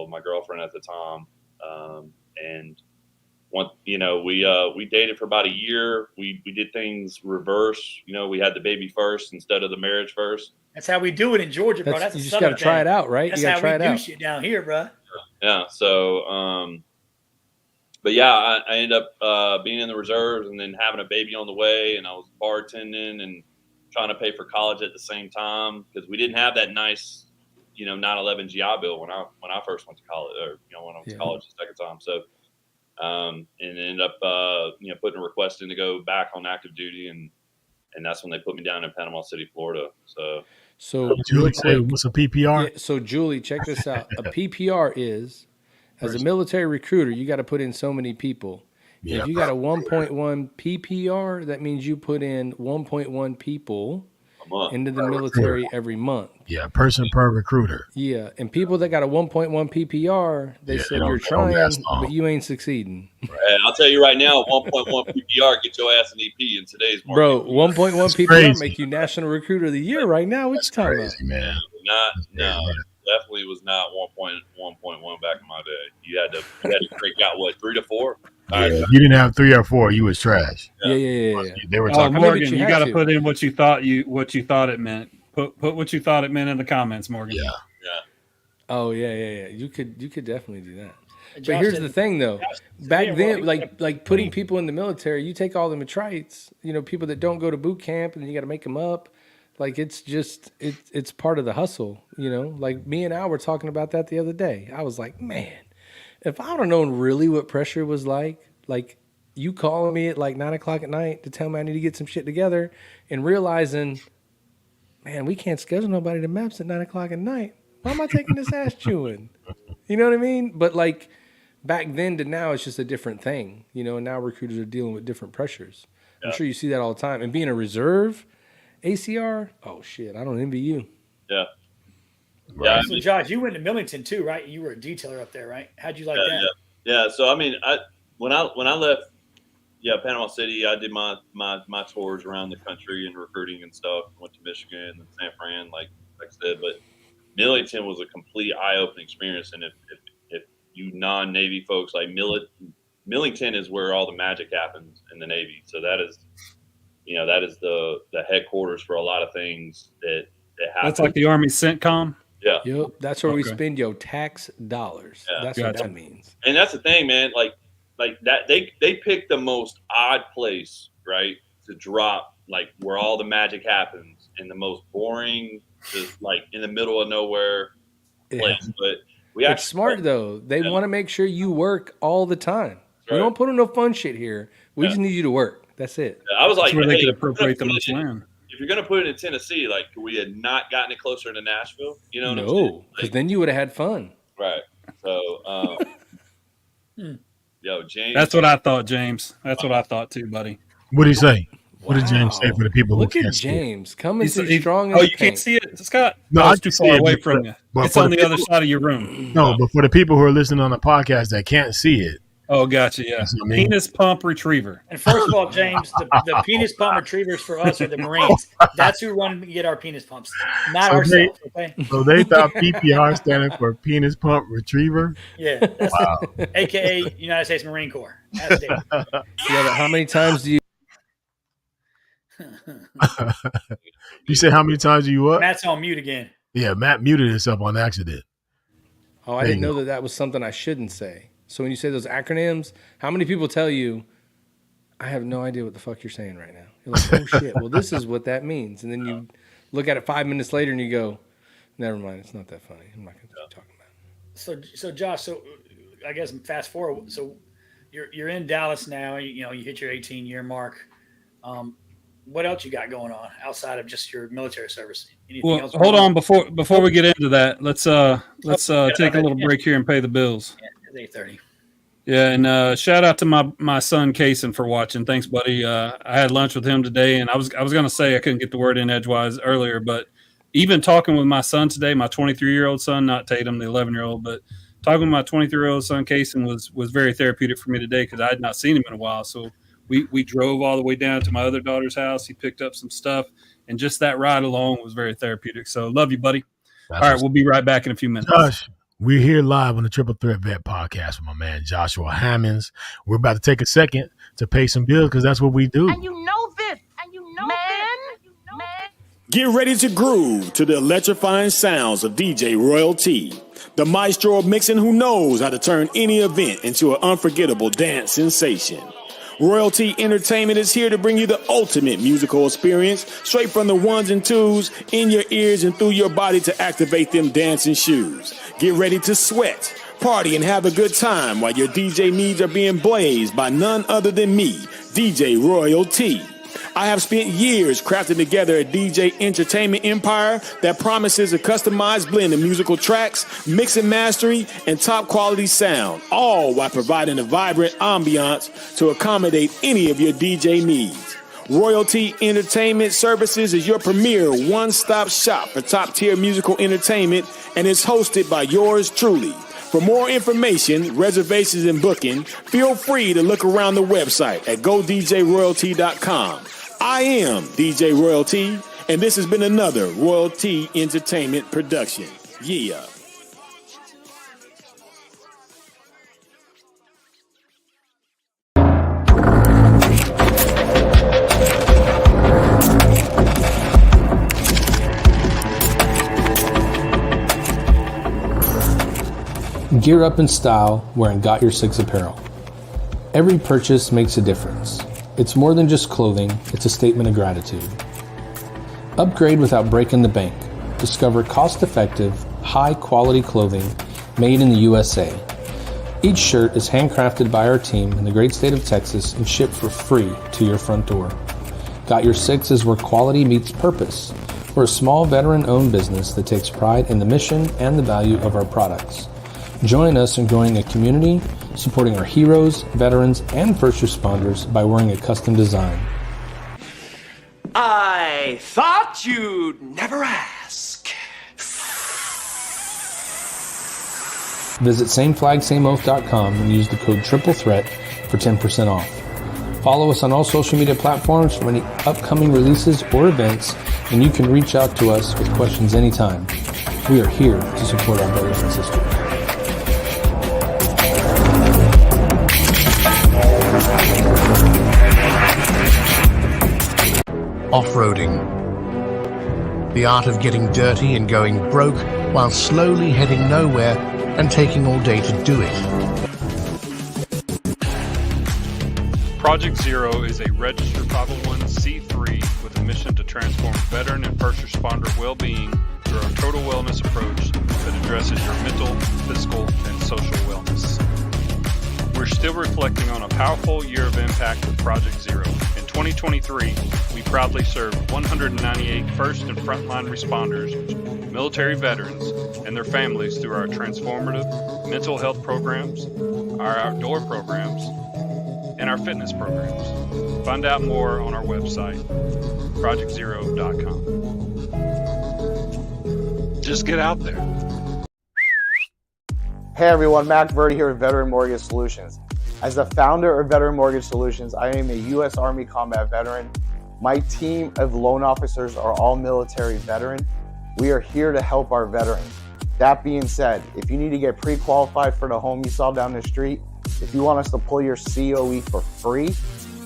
my girlfriend at the time, and we dated for about a year. We did things reverse. We had the baby first instead of the marriage first. That's how we do it in Georgia, bro. You just got to try it out, right? That's you got to try it out. That's how we do shit down here, bro. Yeah. So, but yeah, I ended up being in the reserves, and then having a baby on the way, and I was bartending and trying to pay for college at the same time, because we didn't have that nice, 9/11 GI Bill when I first went to college, or when I went to college the second time. So. And ended up, putting a request in to go back on active duty, and that's when they put me down in Panama City, Florida. So Julie, what's a PPR? Yeah, so Julie, check this out. A PPR is, as a military recruiter, you got to put in so many people. Yeah. If you got a 1.1 PPR, that means you put in 1.1 people. into the military every month. Yeah, person per recruiter. Yeah, and people that got a 1.1 PPR, they said you're trying, but you ain't succeeding. And I'll tell you right now, 1.1 PPR get your ass an EP in today's market. Bro, 1.1 PPR crazy. make you National Recruiter of the Year right now. What you talking about? Man. Definitely was not 1.1 back in my day. You had to break out 3 to 4. Yeah, if you didn't have 3 or 4, you was trash. Yeah. They were talking. Morgan, you got to put in what you thought it meant. Put what you thought it meant in the comments, Morgan. Yeah. Oh yeah. You could definitely do that. But here's the thing, though. Back then, like putting people in the military, you take all the matrites, people that don't go to boot camp, and you got to make them up. Like it's part of the hustle, Like me and Al were talking about that the other day. I was like, man, if I would have known really what pressure was like you calling me at 9:00 at night to tell me I need to get some shit together, and realizing, man, we can't schedule nobody to maps at 9:00 at night. Why am I taking this ass chewing? You know what I mean? But back then to now, it's just a different thing, and now recruiters are dealing with different pressures. Yeah. I'm sure you see that all the time. And being a reserve ACR, oh shit, I don't envy you. Yeah. Right. Yeah. So Josh, you went to Millington too, right? You were a detailer up there, right? How'd you like that? Yeah. So I mean, when I left, Panama City, I did my tours around the country and recruiting and stuff. Went to Michigan and San Fran, like I said. But Millington was a complete eye-opening experience. And if you non-Navy folks, Millington is where all the magic happens in the Navy. So that is the headquarters for a lot of things that happen. That's like the Army CENTCOM. Yeah. Yep. That's where we spend your tax dollars. Yeah. That's what that means. And that's the thing, man. Like that, they picked the most odd place, right, to drop, where all the magic happens, in the most boring, just in the middle of nowhere place. But it's smart though. They want to make sure you work all the time. We don't put in no fun shit here. We just need you to work. That's it. I was like, that's where they could appropriate the most land. If you're going to put it in Tennessee, could we had not gotten it closer to Nashville? You know what I'm saying? No, because then you would have had fun. Right. So, James. That's what I thought, James. That's what I thought too, buddy. What did he say? What did James say for the people who can't see it? Look at James coming through strong. Oh, you can't see it, Scott? No, it's too far away from you. It's on the other side of your room. No, but for the people who are listening on the podcast that can't see it. Oh, gotcha. Yeah. Penis pump retriever. And first of all, James, the penis pump retrievers for us are the Marines. That's who run to get our penis pumps, not ourselves. Okay. So they thought PPR standing for penis pump retriever. Yeah. That's AKA United States Marine Corps. That's it. Yeah, but how many times do you? You said how many times do you what? Matt's on mute again. Yeah, Matt muted himself on accident. Oh, I didn't know that was something I shouldn't say. So when you say those acronyms, how many people tell you, I have no idea what the fuck you're saying right now? You're like, oh shit, well this is what that means. And then you look at it 5 minutes later and you go, never mind, it's not that funny. I'm not going to keep talking about it. So Josh, I guess fast forward. So you're in Dallas now. You hit your 18-year mark. What else you got going on outside of just your military service? Anything else? Hold on before we get into that. Let's take a little break here and pay the bills. Yeah, it's 8:30. Yeah, and shout out to my son Kason for watching. Thanks, buddy. I had lunch with him today, and I was going to say I couldn't get the word in edgewise earlier, but even talking with my son today, my 23-year-old son, not Tatum, the 11-year-old, but talking with my 23-year-old son Kason was very therapeutic for me today because I had not seen him in a while. So we drove all the way down to my other daughter's house. He picked up some stuff, and just that ride alone was very therapeutic. So love you, buddy. All right, we'll be right back in a few minutes. Josh, we're here live on the Triple Threat Vet Podcast with my man Joshua Hammonds. We're about to take a second to pay some bills because that's what we do. And you know this. And you know man. Get ready to groove to the electrifying sounds of DJ Royal T, the maestro of mixing who knows how to turn any event into an unforgettable dance sensation. Royalty Entertainment is here to bring you the ultimate musical experience straight from the ones and twos in your ears and through your body to activate them dancing shoes. Get ready to sweat, party, and have a good time while your DJ needs are being blazed by none other than me, DJ Royal T. I have spent years crafting together a DJ entertainment empire that promises a customized blend of musical tracks, mix and mastering, and top quality sound, all while providing a vibrant ambiance to accommodate any of your DJ needs. Royalty Entertainment Services is your premier one-stop shop for top-tier musical entertainment and is hosted by yours truly. For more information, reservations, and booking, feel free to look around the website at godjroyalty.com. I am DJ Royalty, and this has been another Royalty Entertainment production. Yeah. Gear up in style wearing Got Your Six apparel. Every purchase makes a difference. It's more than just clothing, it's a statement of gratitude. Upgrade without breaking the bank. Discover cost-effective, high-quality clothing made in the USA. Each shirt is handcrafted by our team in the great state of Texas and shipped for free to your front door. Got Your Six is where quality meets purpose. We're a small veteran-owned business that takes pride in the mission and the value of our products. Join us in growing a community, supporting our heroes, veterans, and first responders by wearing a custom design. I thought you'd never ask. Visit sameflagsameoath.com and use the code TRIPLETHREAT for 10% off. Follow us on all social media platforms for any upcoming releases or events, and you can reach out to us with questions anytime. We are here to support our brothers and sisters. Off-roading. The art of getting dirty and going broke while slowly heading nowhere and taking all day to do it. Project Zero is a registered 501c3 with a mission to transform veteran and first responder well-being through our total wellness approach that addresses your mental, physical, and social wellness. We're still reflecting on a powerful year of impact with Project Zero. In 2023, we proudly served 198 first and frontline responders, military veterans, and their families through our transformative mental health programs, our outdoor programs, and our fitness programs. Find out more on our website, projectzero.com. Just get out there. Hey everyone, Mac Verdi here with Veteran Mortgage Solutions. As the founder of Veteran Mortgage Solutions, I am a U.S. Army combat veteran. My team of loan officers are all military veteran. We are here to help our veterans. That being said, if you need to get pre-qualified for the home you saw down the street, if you want us to pull your COE for free,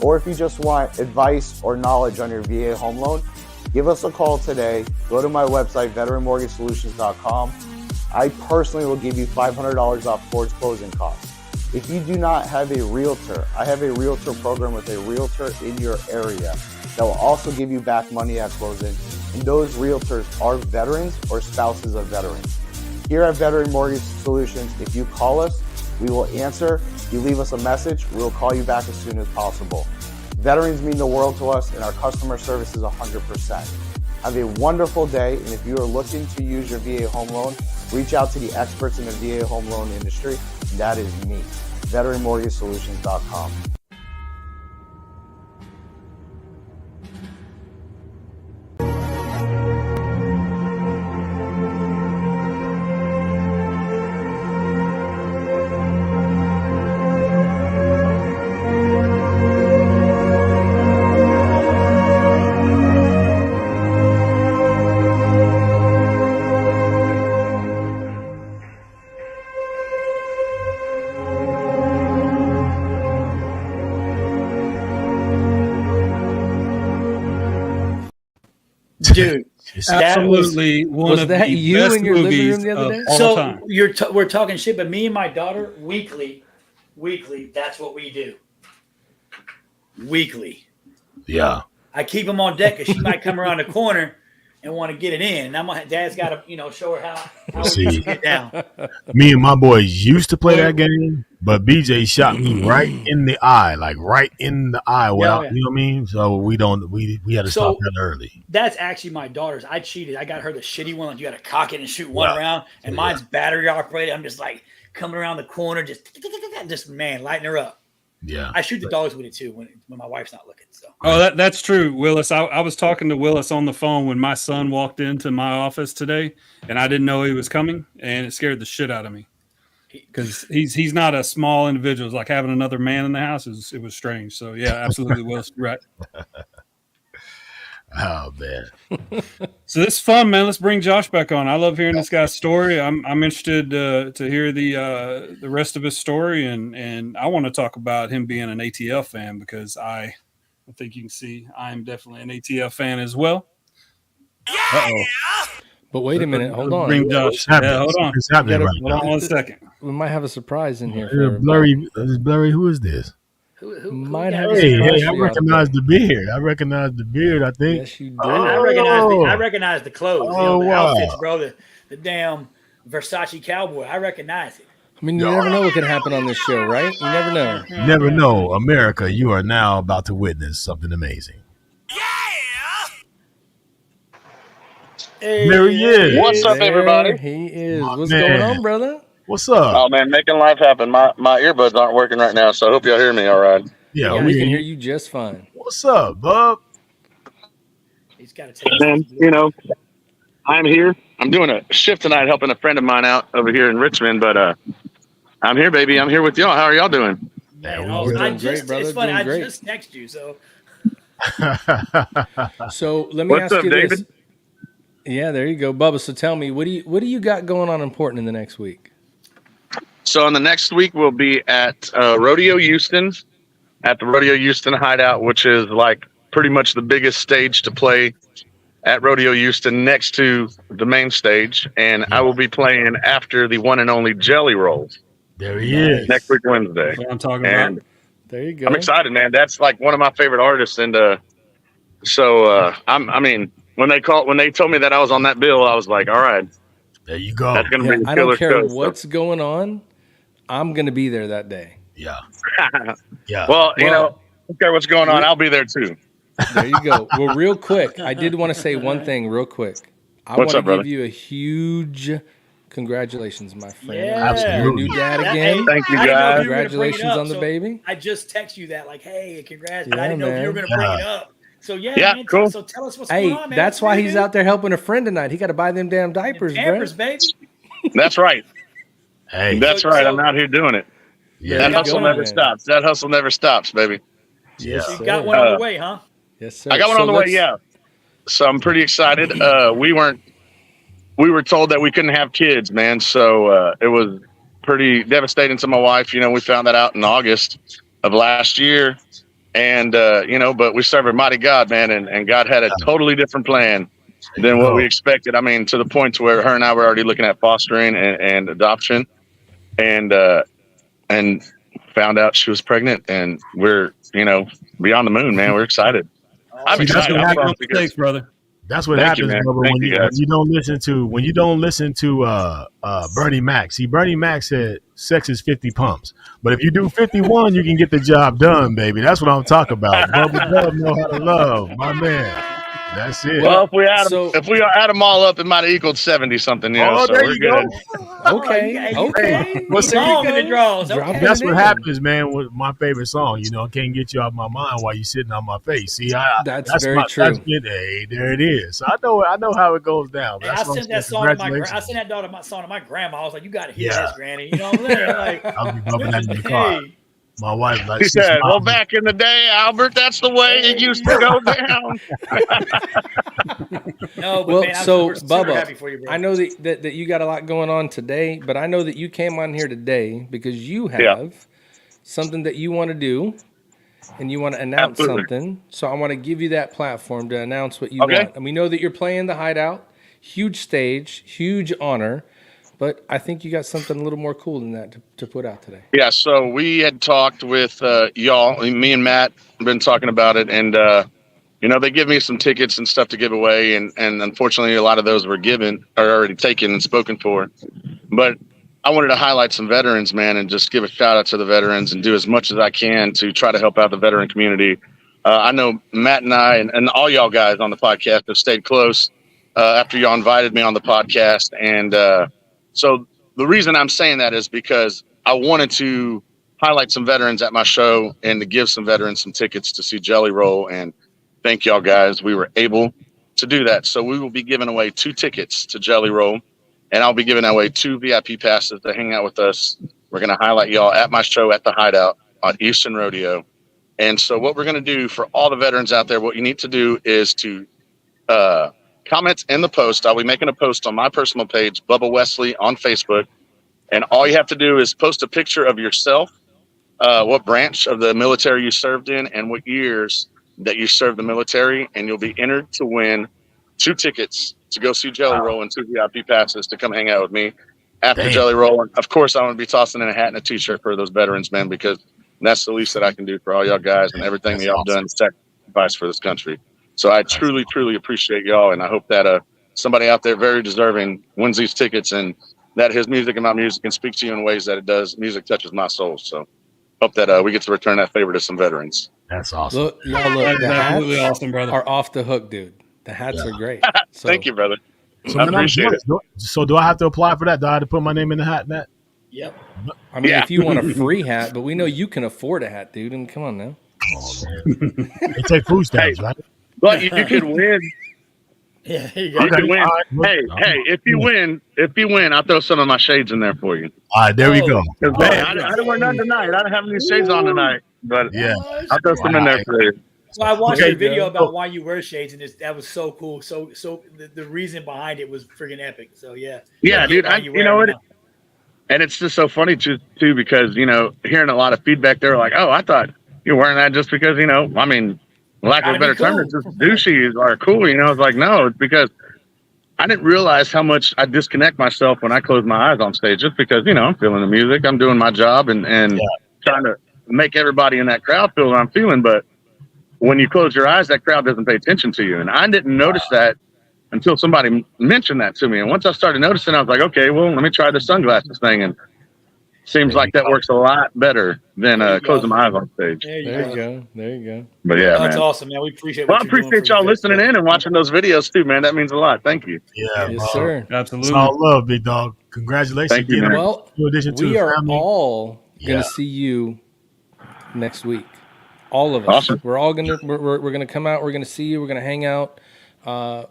or if you just want advice or knowledge on your VA home loan, give us a call today. Go to my website, veteranmortgagesolutions.com. I personally will give you $500 off towards closing costs. If you do not have a realtor, I have a realtor program with a realtor in your area that will also give you back money at closing. And those realtors are veterans or spouses of veterans. Here at Veteran Mortgage Solutions, if you call us, we will answer. If you leave us a message, we will call you back as soon as possible. Veterans mean the world to us, and our customer service is 100%. Have a wonderful day, and if you are looking to use your VA home loan, reach out to the experts in the VA home loan industry, and that is me, veteranmortgagesolutions.com. Dude, absolutely one of the best movies of all time. We're talking shit, but me and my daughter weekly, that's what we do. Weekly. Yeah. I keep them on deck because she might come around the corner and want to get it in. And Dad's got to, show her how we get down. Me and my boys used to play that game, but BJ shot me right in the eye, like right in the eye. Well, you know what I mean? So we had to stop that early. That's actually my daughter's. I cheated. I got her the shitty one. Like you got to cock it and shoot one round. And mine's battery operated. I'm just like coming around the corner, just man, lighting her up. Yeah. I shoot the dogs with it too when my wife's not looking. So. Oh, that's true, Willis. I was talking to Willis on the phone when my son walked into my office today, and I didn't know he was coming, and it scared the shit out of me because he's not a small individual. It's like having another man in the house. It was strange. So yeah, absolutely, Willis, right. Oh man. So this is fun, man. Let's bring Josh back on. I love hearing this guy's story. I'm interested to hear the rest of his story, and I want to talk about him being an ATL fan because I think you can see I am definitely an ATL fan as well. Uh-oh. But wait a minute. Hold on. Bring Josh. Yeah, hold on. It's happening right Hold on 1 second. We might have a surprise in here. Blurry. Who is this? Who might have Hey, I recognize the beard. I think. Yes, you do. I recognize the clothes, Oh, the wow. outfits, bro. The damn Versace cowboy. I recognize it. I mean, you never know what can happen on this show, right? You never know. You never know. America, you are now about to witness something amazing. Hey, There he is. What's up, everybody? He is. What's man. going on, brother? What's up? Oh man, making life happen. My earbuds aren't working right now, so I hope y'all hear me all right. Yeah, we can hear you just fine. What's up, bub? He's got to take And I'm here. I'm doing a shift tonight, helping a friend of mine out over here in Richmond. But I'm here, baby. I'm here with y'all. How are y'all doing? It's funny. I just texted you, so. So let me What's ask up, you David? this. Yeah, there you go, Bubba. So tell me, what do you got going on important in the next week? So in the next week, we'll be at Rodeo Houston, at the Rodeo Houston Hideout, which is like pretty much the biggest stage to play at Rodeo Houston next to the main stage. And I will be playing after the one and only Jelly Rolls. There he is. Next week, Wednesday. That's what I'm talking And about. There you go. I'm excited, man. That's like one of my favorite artists. And I mean, when they told me that I was on that bill, I was like, all right. There you go. That's gonna be a I killer don't care show, what's going on. I'm going to be there that day. Yeah. Well, I don't care what's going on. I'll be there too. There you go. Well, real quick, I did want to say one thing real quick. I What's want up, to give brother? you a huge congratulations, my friend. Yeah. Absolutely. Your new dad again. Thank you, I didn't know guys. if you were gonna bring it Congratulations up, on the so baby. I just text you that, like, hey, congrats. Yeah, I didn't know if you were going to bring it up. So, Yeah, man, cool. So tell us what's Hey, going on, man. that's why he's out there helping a friend tonight. He got to buy them damn diapers, Pampers, bro. baby. That's right. Hey. That's right. I'm out here doing it. Yeah. That got hustle one, never man. stops. That hustle never stops, baby. Yeah. You got one on the way, huh? Yes, sir. I got one So on the way. let's- Yeah. So I'm pretty excited. We were told that we couldn't have kids, man. So it was pretty devastating to my wife. We found that out in August of last year. And, but we serve a mighty God, man. And God had a totally different plan than what we expected. I mean, to the point to where her and I were already looking at fostering and adoption and found out she was pregnant. And we're, beyond the moon, man. We're excited. I'm excited. I'm pumped because- Thanks, brother. That's what Thank you, happens, man. brother, Thank when you, you, guys. when you don't listen to Bernie Mac. See, Bernie Mac said sex is 50 pumps. But if you do 51, you can get the job done, baby. That's what I'm talking about. Bubba Dub know how to love, my man. That's it. Well, if we add them all up, it might have equaled 70 something. So there we're you go. good. Okay. Well, see, Long in the draws. Drop Okay. it that's in what there. happens, man, with my favorite song. Can't get you out my mind while you're sitting on my face. See, That's very true. That's it. Hey, there it is. So I know how it goes down. And I That's what sent I'm that saying. song to my Congratulations. I sent that song to my grandma. I was like, "You got to hear Yeah. this, Granny." You know what I'm saying? Like, I'll be bumping that in the car. hey, My wife, like, He said, well, back in the day, Albert, that's the way it used to go down. no, but Well, man, so we're super Bubba, happy for you, bro. I know that you got a lot going on today, but I know that you came on here today because you have something that you want to do and you want to announce Absolutely. something. So I want to give you that platform to announce what you Okay. want. And we know that you're playing the Hideout, huge stage, huge honor, but I think you got something a little more cool than that to put out today. Yeah, so we had talked with y'all, me and Matt, been talking about it, and they give me some tickets and stuff to give away, and unfortunately a lot of those were already taken and spoken for. But I wanted to highlight some veterans, man, and just give a shout out to the veterans and do as much as I can to try to help out the veteran community. I know Matt and I and all y'all guys on the podcast have stayed close after y'all invited me on the podcast, and so the reason I'm saying that is because I wanted to highlight some veterans at my show and to give some veterans some tickets to see Jelly Roll. And thank y'all guys. We were able to do that. So we will be giving away 2 tickets to Jelly Roll, and I'll be giving away 2 VIP passes to hang out with us. We're going to highlight y'all at my show at the Hideout on Eastern Rodeo. And so what we're going to do for all the veterans out there, what you need to do is to comment in the post. I'll be making a post on my personal page, Bubba Wesley on Facebook. And all you have to do is post a picture of yourself, what branch of the military you served in, and what years that you served the military. And you'll be entered to win 2 tickets to go see Jelly Roll and 2 VIP passes to come hang out with me after Jelly Roll. And of course, I'm going to be tossing in a hat and a t-shirt for those veterans, man, because that's the least that I can do for all y'all guys and everything that y'all done to sacrifice for this country. So I truly, truly appreciate y'all. And I hope that somebody out there very deserving wins these tickets, and that his music and my music can speak to you in ways that it does. Music touches my soul. So hope that we get to return that favor to some veterans. That's awesome. Look, the hats absolutely awesome, brother. are off the hook, dude. The hats are great. So, Thank you, brother. So, I appreciate it. So do I have to apply for that? Do I have to put my name in the hat, Matt? Yep. I mean, if you want a free hat, but we know you can afford a hat, dude. And come on now. Oh, man. They take food stamps, right? But you could win. Yeah, You can win. Hey, if you win, I'll throw some of my shades in there for you. All right, there we go. I didn't wear none tonight. I don't have any shades on tonight, but I'll throw some in there for you. So I watched a video about why you wear shades, and that was so cool. So the reason behind it was freaking epic. So yeah, dude. You know what? And it's just so funny too, because hearing a lot of feedback, they were like, "Oh, I thought you were wearing that just because I mean, lack of a better term, it's just douchey or cool." I was like, no, it's because I didn't realize how much I disconnect myself when I close my eyes on stage, just because I'm feeling the music, I'm doing my job, and trying to make everybody in that crowd feel what I'm feeling, but when you close your eyes, that crowd doesn't pay attention to you. And I didn't notice that until somebody mentioned that to me. And once I started noticing, I was like, okay, well, let me try the sunglasses thing. And seems like that works a lot better than closing my eyes on stage. There you go. But yeah, that's man. Awesome, man. We appreciate. Well, I appreciate y'all listening in and watching those videos too, man. That means a lot. Thank you. Yeah, yes, sir. Absolutely. It's all love, big dog. Congratulations. Thank you, man. Well, we are all going to see you next week. All of us. Awesome. We're all gonna we're gonna come out. We're gonna see you. We're gonna hang out.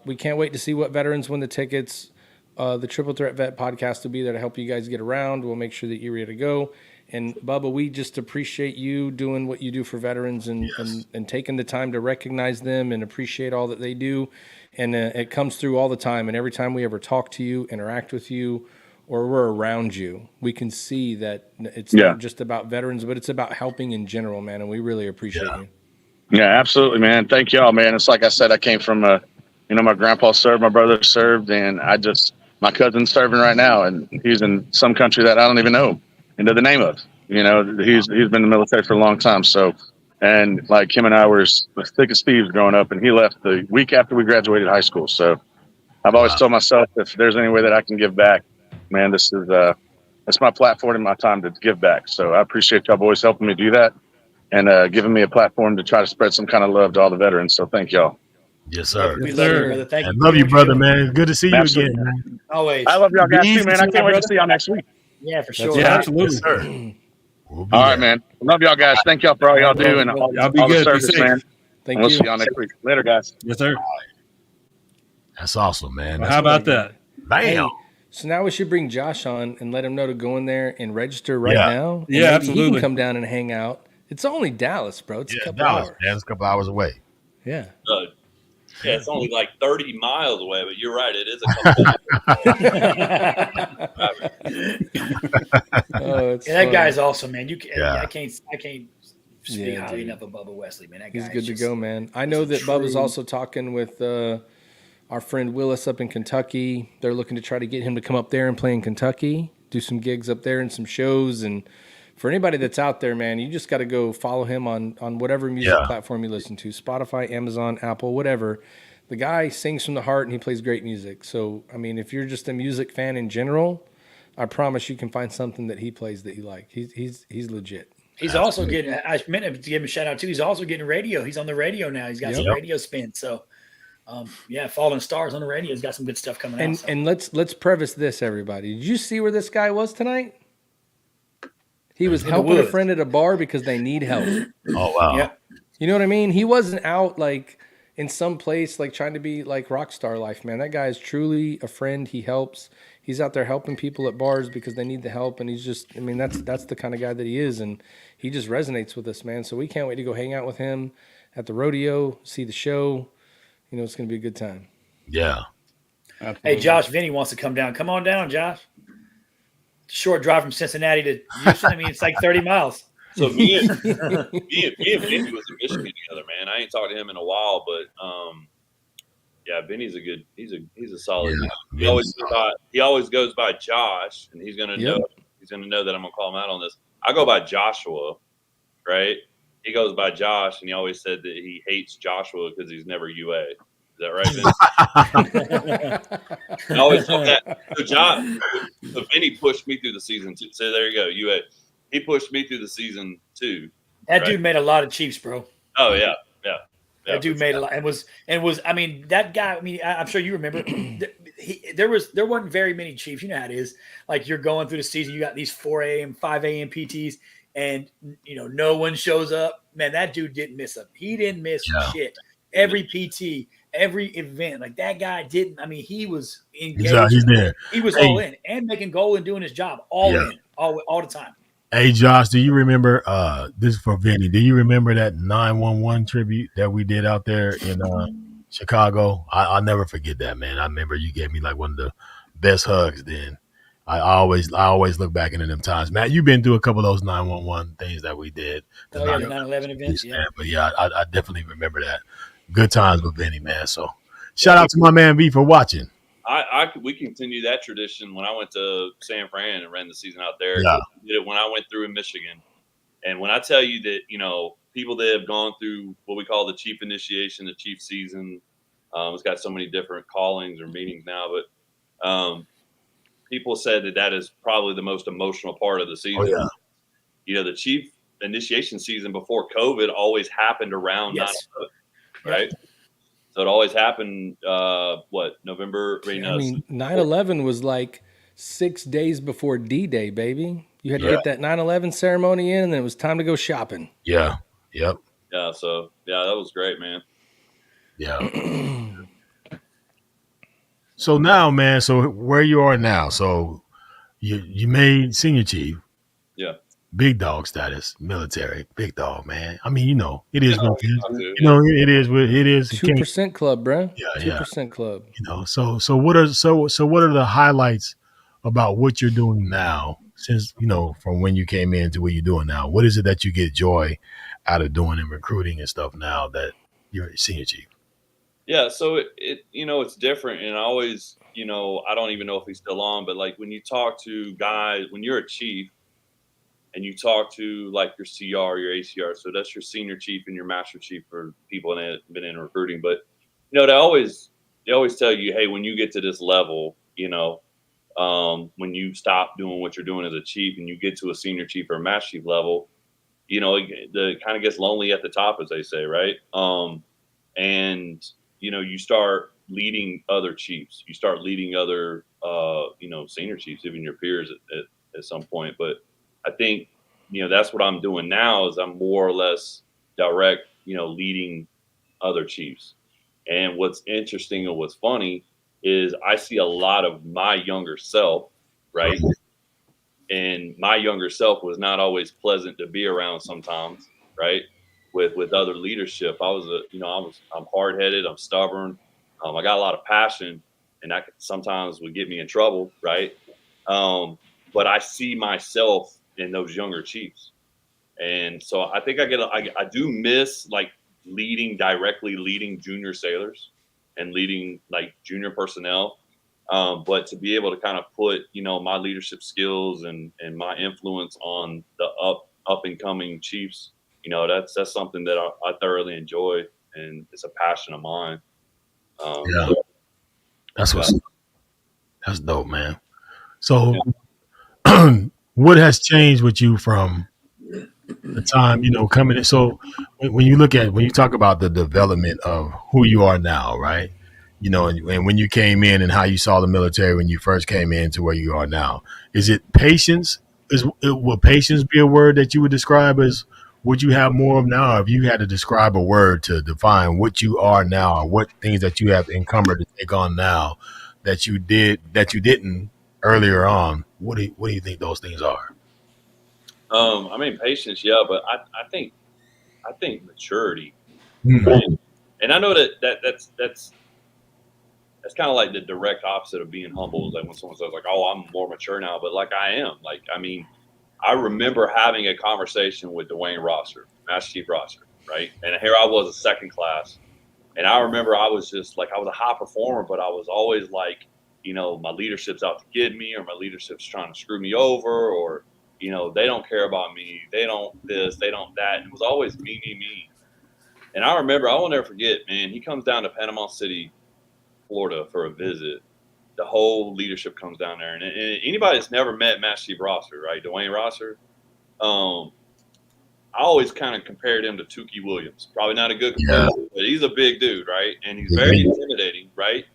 We can't wait to see what veterans win the tickets. The Triple Threat Vet podcast will be there to help you guys get around. We'll make sure that you're ready to go. And Bubba, we just appreciate you doing what you do for veterans and taking the time to recognize them and appreciate all that they do. And it comes through all the time. And every time we ever talk to you, interact with you, or we're around you, we can see that it's not just about veterans, but it's about helping in general, man. And we really appreciate you. Yeah, absolutely, man. Thank y'all, man. It's like I said, I came from my grandpa served, my brother served, and my cousin's serving right now, and he's in some country that I don't even know the name of. He's been in the military for a long time. So, and like him and I were as thick as thieves growing up, and he left the week after we graduated high school. So I've always told myself, if there's any way that I can give back, man, this is that's my platform and my time to give back. So I appreciate y'all boys helping me do that and giving me a platform to try to spread some kind of love to all the veterans. So thank y'all. Yes, sir. We love you, brother. Thank you. I love you, brother, man. Good to see you again, man. Always. I love y'all guys too, man. I can't wait to see y'all next week. Yeah, for sure. Yeah, absolutely. Yes, sir. All right, man. Love y'all guys. Thank y'all for all y'all do and all the service, man. Thank we'll you. see y'all next week. Later, guys. Yes, sir. That's awesome, man. Well, how about that? Bam. Hey, so now we should bring Josh on and let him know to go in there and register right now. And yeah, absolutely. He can come down and hang out. It's only Dallas, bro. It's a couple hours. Man, it's a couple hours away. Yeah. Yeah, it's only like 30 miles away, but you're right. It is a couple. That guy's awesome, man. I can't speak highly enough of Bubba Wesley, man. That guy He's good to go, man. I know that Bubba's also talking with our friend Willis up in Kentucky. They're looking to try to get him to come up there and play in Kentucky, do some gigs up there and some shows. And for anybody that's out there, man, you just got to go follow him on whatever music platform you listen to, Spotify, Amazon, Apple, whatever. The guy sings from the heart and he plays great music. So, I mean, if you're just a music fan in general, I promise you can find something that he plays that you like. He's legit. He's also getting, I meant to give him a shout out too. He's also getting radio. He's on the radio now. He's got some radio spin. So, Falling Stars on the radio. He's got some good stuff coming out. And let's preface this, everybody. Did you see where this guy was tonight? He was helping a friend at a bar because they need help. Oh, wow. Yeah. You know what I mean? He wasn't out like in some place like trying to be like rock star life, man. That guy is truly a friend. He helps. He's out there helping people at bars because they need the help, and he's just, I mean, that's the kind of guy that he is, and he just resonates with us, man. So we can't wait to go hang out with him at the rodeo, see the show. You know, it's going to be a good time. Yeah. Absolutely. Hey, Josh, Vinny wants to come down. Come on down, Josh. Short drive from Cincinnati to Houston. I mean, it's like 30 miles. So me and Vinny was in Michigan together, man. I ain't talked to him in a while, but yeah, Vinny's he's a solid guy. He always goes by Josh, and he's gonna know that I'm gonna call him out on this. I go by Joshua, right? He goes by Josh, and he always said that he hates Joshua because he's never UA. Is that right, Vince? I always thought that. So Vinny pushed me through the season too. So there you go, UA. He pushed me through the season too. That dude made a lot of Chiefs, bro. Oh yeah. That dude made a lot and was I mean, that guy, I mean, I'm sure you remember there wasn't very many Chiefs. You know how it is. Like you're going through the season, you got these 4 a.m., 5 a.m. PTs, and you know, no one shows up. Man, that dude didn't miss him. He didn't miss shit. Every PT, every event, like that guy didn't. I mean, he was engaged. He's there. He was all in and making goal and doing his job all in, all the time. Hey, Josh, do you remember, this is for Vinny, do you remember that 911 tribute that we did out there in Chicago? I'll never forget that, man. I remember you gave me like one of the best hugs then. I always look back into them times. Matt, you've been through a couple of those 911 things that we did. The 9/11 events, yeah. But yeah, I definitely remember that. Good times with Vinny, man. So shout out to my man V for watching. We continue that tradition. When I went to San Fran and ran the season out there, yeah. We did it when I went through in Michigan. And when I tell you that, you know, people that have gone through what we call the chief initiation, the chief season, it's got so many different callings or meanings now, but people said that is probably the most emotional part of the season. Oh, yeah. You know, the chief initiation season before COVID always happened around 9/11, right? So it always happened, November? I mean, 9/11 was like 6 days before D-Day, baby. You had to get that 9/11 ceremony in, and then it was time to go shopping. Yeah. Yep. Yeah. So, yeah, that was great, man. Yeah. So now, man, so where you are now, so you made senior chief. Yeah. Big dog status, military, big dog, man. I mean, you know, it is what it is. You know, it is what it is. 2% club, bro. Yeah, 2% club. You know, so what are the highlights about what you're doing now? Since, you know, from when you came in to what you're doing now, what is it that you get joy out of doing in recruiting and stuff now that you're a senior chief? Yeah, so it you know, it's different, and I always, you know, I don't even know if he's still on, but like when you talk to guys, when you're a chief. And you talk to like your CR, your ACR, so that's your senior chief and your master chief for people that have been in recruiting. But you know, they always tell you, hey, when you get to this level, you know, when you stop doing what you're doing as a chief and you get to a senior chief or a master chief level, you know, it kind of gets lonely at the top, as they say, right? And you know, you start leading other chiefs, you start leading other, you know, senior chiefs, even your peers at some point, but. I think, you know, that's what I'm doing now is I'm more or less direct, you know, leading other chiefs. And what's interesting or what's funny is I see a lot of my younger self, right? And my younger self was not always pleasant to be around sometimes, right? With other leadership. I'm hard-headed, I'm stubborn. I got a lot of passion, and that sometimes would get me in trouble, right? But I see myself in those younger chiefs. And so I think I do miss like directly leading junior sailors and leading like junior personnel. But to be able to kind of put, you know, my leadership skills and my influence on the up and coming chiefs, you know, that's something that I thoroughly enjoy, and it's a passion of mine. That's dope, man. So what has changed with you from the time, you know, coming in? So when you talk about the development of who you are now, right? You know, and when you came in and how you saw the military when you first came in to where you are now, is it patience Will patience be a word that you would describe as what you have more of now? Or if you had to describe a word to define what you are now, or what things that you have encumbered to take on now that you didn't earlier on, what do you think those things are? I mean, patience, yeah, but I think maturity, Mm-hmm. right? And I know that's kind of like the direct opposite of being humble. Is like when someone says like, "Oh, I'm more mature now," but like I am. Like, I mean, I remember having a conversation with Dwayne Rosser, Master Chief Rosser, right? And here I was, a second class, and I remember I was just like, I was a high performer, but I was always like, my leadership's out to get me, or my leadership's trying to screw me over, or they don't care about me, they don't this, they don't that. And it was always me, me, me. And I remember, I will never forget, man. He comes down to Panama City, Florida for a visit. The whole leadership comes down there, and anybody that's never met Master Chief Rosser, right, Dwayne Rosser, I always kind of compared him to Tukey Williams. Probably not a good comparison, but he's a big dude, right? And he's very intimidating, right?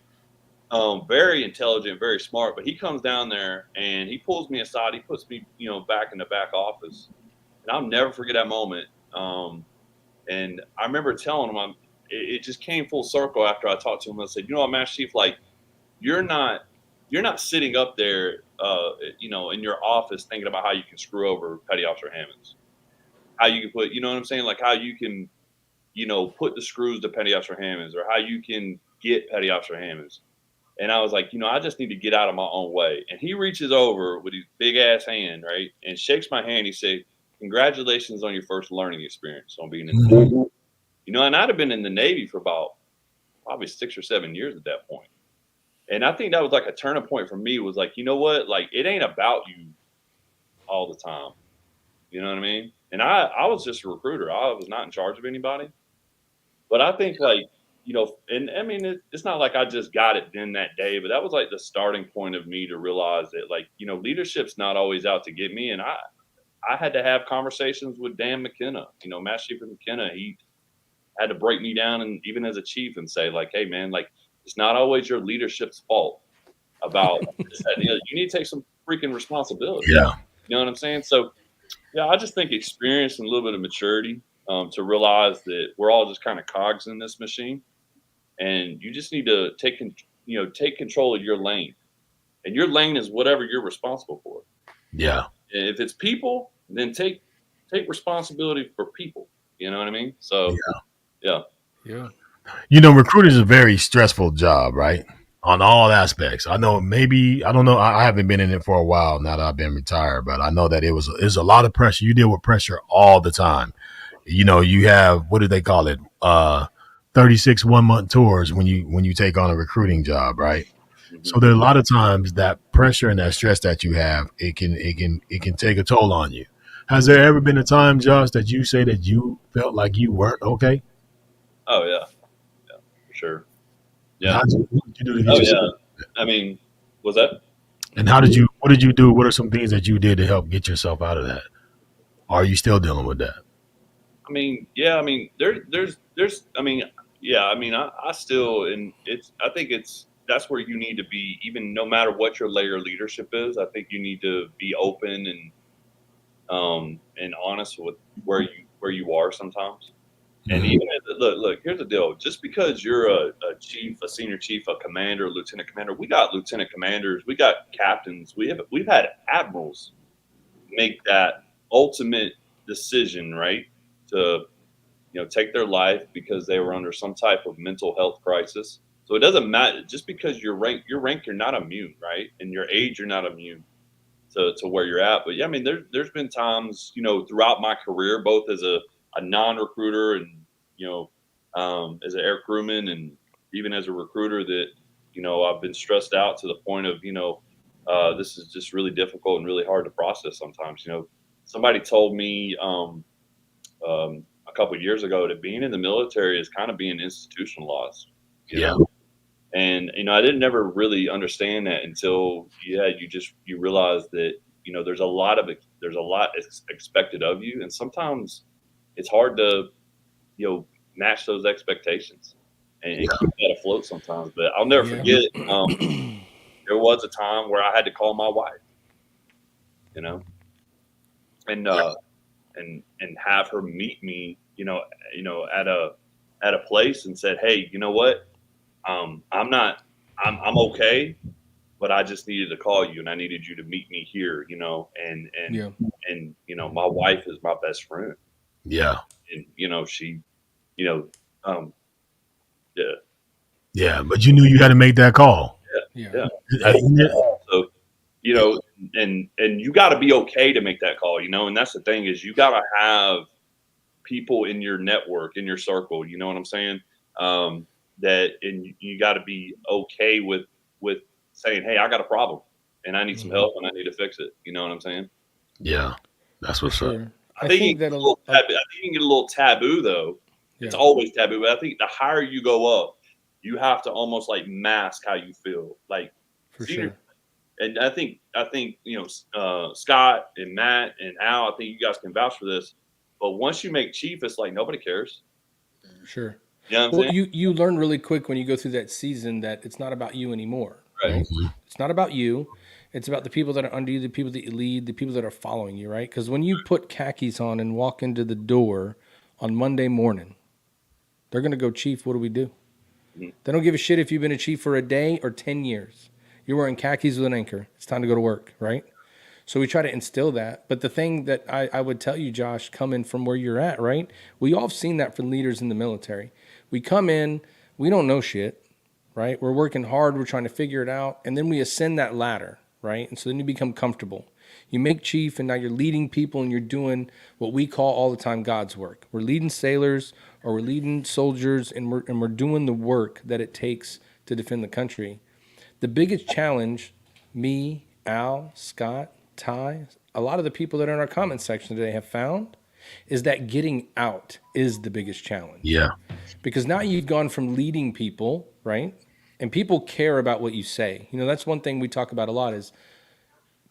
Very intelligent, very smart. But he comes down there and he pulls me aside. He puts me, back in the back office, and I'll never forget that moment. And I remember telling him, it just came full circle after I talked to him. I said, Master Chief, like, you're not sitting up there, in your office thinking about how you can screw over Petty Officer Hammonds. How you can put, what I'm saying? Like how you can, put the screws to Petty Officer Hammonds, or how you can get Petty Officer Hammonds. And I was like, I just need to get out of my own way. And he reaches over with his big ass hand, right, and shakes my hand. He said, "Congratulations on your first learning experience on being in the Navy." And I'd have been in the Navy for about probably 6 or 7 years at that point. And I think that was like a turning point for me. Was like, you know what? Like, it ain't about you all the time. You know what I mean? And I was just a recruiter. I was not in charge of anybody. But I think, like, and I mean, it's not like I just got it then that day, but that was like the starting point of me to realize that, like, leadership's not always out to get me. And I had to have conversations with Dan McKenna, Master Chief McKenna. He had to break me down, and even as a chief, and say, like, hey, man, like, it's not always your leadership's fault about this, that, and the other. You need to take some freaking responsibility. Yeah. You know what I'm saying? So, yeah, I just think experience and a little bit of maturity to realize that we're all just kind of cogs in this machine, and you just need to take control of your lane, and your lane is whatever you're responsible for. Yeah. And if it's people, then take responsibility for people. You know what I mean? So, yeah. Recruiting is a very stressful job, right? On all aspects. I know, I don't know. I haven't been in it for a while now that I've been retired, but I know that it's a lot of pressure. You deal with pressure all the time. You have, what do they call it? 36 1-month tours when you take on a recruiting job, right? Mm-hmm. So there are a lot of times that pressure and that stress that you have, it can take a toll on you. Has there ever been a time, Josh, that you say that you felt like you weren't okay? Oh yeah, for sure. Yeah. What did you do to get yourself? I mean, was that? And what did you do? What are some things that you did to help get yourself out of that? Or are you still dealing with that? I mean, yeah. I mean, there's. I mean, yeah. I mean, I still, and that's where you need to be. Even no matter what your layer of leadership is, I think you need to be open and honest with where you are sometimes. And even look, here's the deal. Just because you're a chief, a senior chief, a commander, a lieutenant commander, we got lieutenant commanders, we got captains, we've had admirals make that ultimate decision, right? To take their life because they were under some type of mental health crisis. So it doesn't matter, just because you're not immune, right? And your age, you're not immune to where you're at. But yeah, I mean, there's been times, throughout my career, both as a non-recruiter and, as an air crewman and even as a recruiter, that, I've been stressed out to the point of, this is just really difficult and really hard to process sometimes. Somebody told me a couple of years ago that being in the military is kind of being institutionalized. You know? And, I didn't never really understand that until you realize that, there's a lot expected of you. And sometimes it's hard to, match those expectations and keep that afloat sometimes. But I'll never forget, there was a time where I had to call my wife, and have her meet me, at a place and said, hey, you know what? I'm okay, but I just needed to call you and I needed you to meet me here, and my wife is my best friend. Yeah. And, she, Yeah, but you knew you had to make that call. Yeah. So, and you got to be okay to make that call, and that's the thing is you got to have people in your network, in your circle, you know what I'm saying? And you got to be okay with saying, hey, I got a problem and I need some help and I need to fix it. You know what I'm saying? Yeah, that's what's up. I think you can get a little taboo though. Yeah. It's always taboo, but I think the higher you go up, you have to almost like mask how you feel. Like, for sure. And I think Scott and Matt and Al, I think you guys can vouch for this. But once you make chief, it's like nobody cares. Sure. You know what I'm saying? You learn really quick when you go through that season that it's not about you anymore. Right. Mm-hmm. It's not about you. It's about the people that are under you, the people that you lead, the people that are following you, right? Because when you put khakis on and walk into the door on Monday morning, they're going to go, Chief, what do we do? Mm-hmm. They don't give a shit if you've been a chief for a day or 10 years. You're wearing khakis with an anchor. It's time to go to work, right? So we try to instill that. But the thing that I would tell you, Josh, coming from where you're at, right? We all have seen that from leaders in the military. We come in, we don't know shit, right? We're working hard. We're trying to figure it out. And then we ascend that ladder, right? And so then you become comfortable. You make chief, and now you're leading people, and you're doing what we call all the time God's work. We're leading sailors, or we're leading soldiers, and we're doing the work that it takes to defend the country. The biggest challenge, me, Al, Scott, Ty, a lot of the people that are in our comment section today have found is that getting out is the biggest challenge. Yeah. Because now you've gone from leading people, right? And people care about what you say. That's one thing we talk about a lot is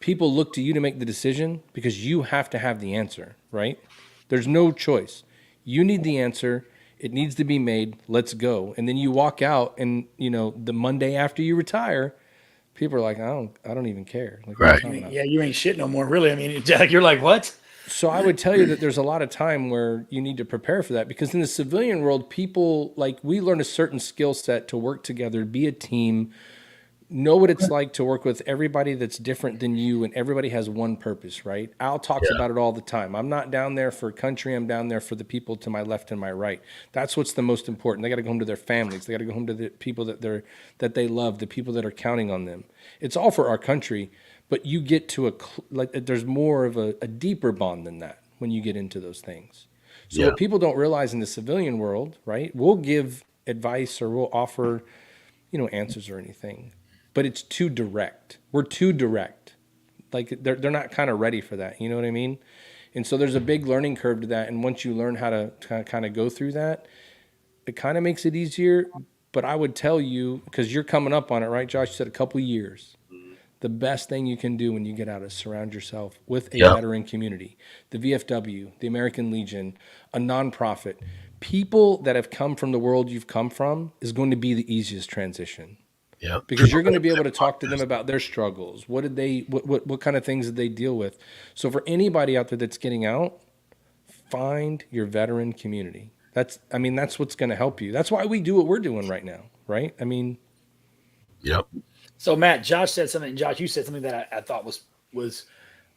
people look to you to make the decision because you have to have the answer, right? There's no choice. You need the answer. It needs to be made. Let's go. And then you walk out and, the Monday after you retire, people are like, I don't even care. Like, right. Yeah, you ain't shit no more, really. I mean, you're like, what? So I would tell you that there's a lot of time where you need to prepare for that because in the civilian world, people, like, we learn a certain skill set to work together, be a team, know what it's like to work with everybody that's different than you, and everybody has one purpose, right? Al talks about it all the time. I'm not down there for country. I'm down there for the people to my left and my right. That's what's the most important. They got to go home to their families. They got to go home to the people that they love, the people that are counting on them. It's all for our country, but you get to there's more of a deeper bond than that when you get into those things. So what people don't realize in the civilian world, right? We'll give advice or we'll offer, answers or anything. But it's too direct. We're too direct. Like they're not kind of ready for that. You know what I mean? And so there's a big learning curve to that. And once you learn how to kind of go through that, it kind of makes it easier. But I would tell you, because you're coming up on it, right, Josh? You said a couple of years. The best thing you can do when you get out is surround yourself with a veteran community. The VFW, the American Legion, a nonprofit. People that have come from the world you've come from is going to be the easiest transition. Yeah, because you're going to be able to talk to them about their struggles. What kind of things did they deal with? So for anybody out there that's getting out, find your veteran community. That's what's going to help you. That's why we do what we're doing right now, right? Yep. So Matt, Josh said something. Josh, you said something that I thought was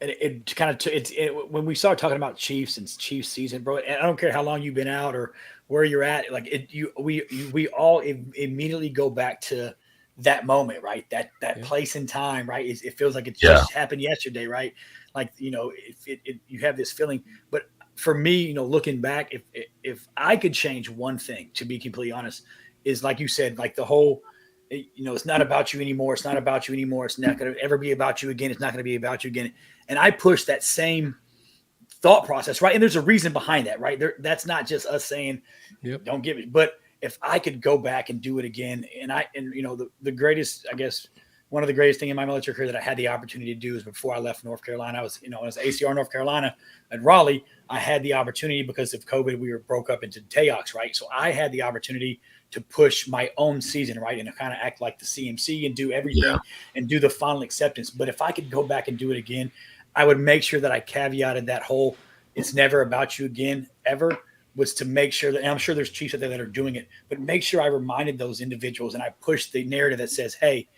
it kind of when we started talking about Chiefs and Chiefs season, bro. And I don't care how long you've been out or where you're at. Like we all immediately go back to that moment, right? That place and time, right? It feels like it just happened yesterday, right? Like, you have this feeling. But for me, looking back, if I could change one thing, to be completely honest, is like you said, like the whole, it's not about you anymore. It's not about you anymore. It's not going to ever be about you again. It's not going to be about you again. And I push that same thought process, right? And there's a reason behind that, right? That's not just us saying, don't give it, but if I could go back and do it again, the greatest, I guess, one of the greatest thing in my military career that I had the opportunity to do is before I left North Carolina, I was ACR North Carolina at Raleigh. I had the opportunity because of COVID, we were broke up into TAOCs, right? So I had the opportunity to push my own season, right? And to kind of act like the CMC and do everything and do the final acceptance. But if I could go back and do it again, I would make sure that I caveated that whole "it's never about you again" ever, was to make sure that, and I'm sure there's chiefs out there that are doing it, but make sure I reminded those individuals and I pushed the narrative that says, hey,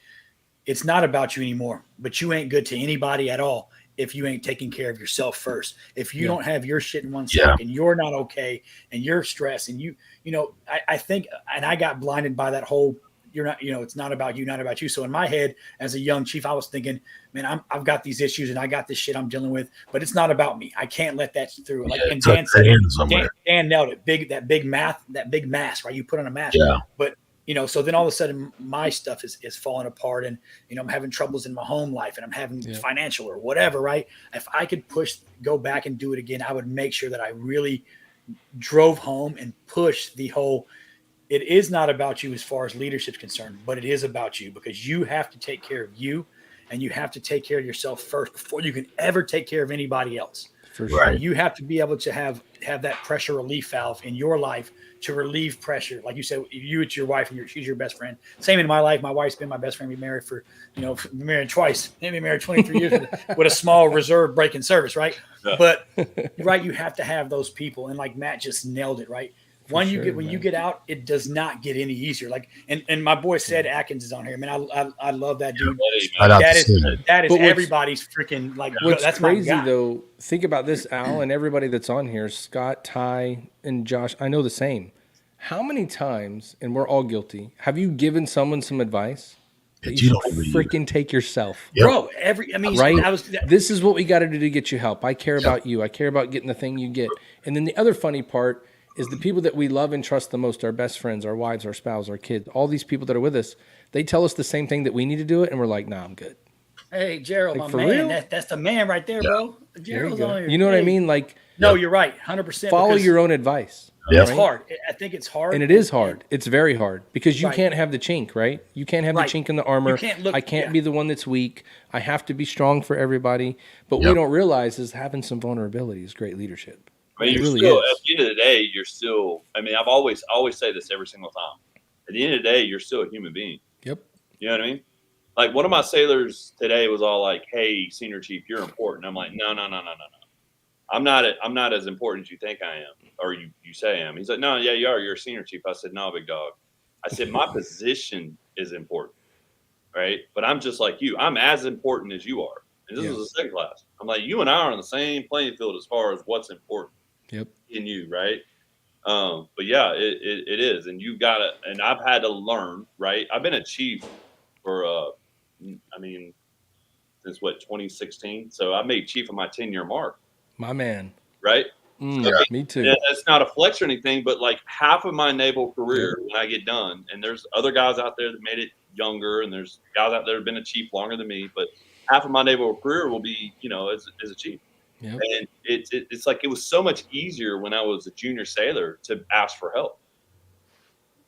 it's not about you anymore, but you ain't good to anybody at all if you ain't taking care of yourself first. If you don't have your shit in one sack and you're not okay and you're stressed and I think, and I got blinded by that whole, it's not about you, not about you. So in my head as a young chief, I was thinking, man, I've got these issues and I got this shit I'm dealing with, but it's not about me. I can't let that through. Like, and Dan said, Dan nailed it. That big mask, right? You put on a mask, but so then all of a sudden my stuff is falling apart and, I'm having troubles in my home life and I'm having financial or whatever, right? If I could go back and do it again, I would make sure that I really drove home and pushed the whole, it is not about you as far as leadership's concerned, but it is about you because you have to take care of you and you have to take care of yourself first before you can ever take care of anybody else. For sure. You have to be able to have that pressure relief valve in your life to relieve pressure. Like you said, it's your wife and she's your best friend. Same in my life. My wife's been my best friend. We married for, married twice. Maybe married 23 years with a small reserve break-in service, right? Yeah. But right, you have to have those people. And like Matt just nailed it, right? When you get out, it does not get any easier. Like, and my boy said Atkins is on here. Man, I love that dude. That is everybody's freaking like. What's that's crazy though? Think about this, Al, and everybody that's on here, Scott, Ty, and Josh. I know the same. How many times, and we're all guilty, have you given someone some advice that you don't freaking take yourself, bro? Right? This is what we got to do to get you help. I care about you. I care about getting the thing you get. And then the other funny part is the people that we love and trust the most, our best friends, our wives, our spouse, our kids, all these people that are with us, they tell us the same thing that we need to do it, and we're like, nah, I'm good. Hey, Gerald, my man, that's the man right there, bro. Gerald's on here. You know what I mean? Like, no, you're right, 100%. Follow your own advice. It's hard. I think it's hard. And it is hard. It's very hard because you can't have the chink, right? You can't have the chink in the armor. I can't be the one that's weak. I have to be strong for everybody. But what we don't realize is having some vulnerability is great leadership. I mean, at the end of the day, you're still, I've always say this every single time. At the end of the day, you're still a human being. Yep. You know what I mean? Like one of my sailors today was all like, hey, Senior Chief, you're important. I'm like, no. I'm not as important as you think I am, or you say I am. He's like, no, yeah, you are. You're a Senior Chief. I said, no, big dog. I said, my position is important, right? But I'm just like you. I'm as important as you are. And this is a second class. I'm like, you and I are on the same playing field as far as what's important. In you, right? But yeah, it is, and you gotta. And I've had to learn, right? I've been a chief for, since 2016. So I made chief of my 10-year mark. My man, right? Me too. It's not a flex or anything, but like half of my naval career when I get done, and there's other guys out there that made it younger, and there's guys out there that have been a chief longer than me, but half of my naval career will be, as a chief. Yep. And it's like it was so much easier when I was a junior sailor to ask for help,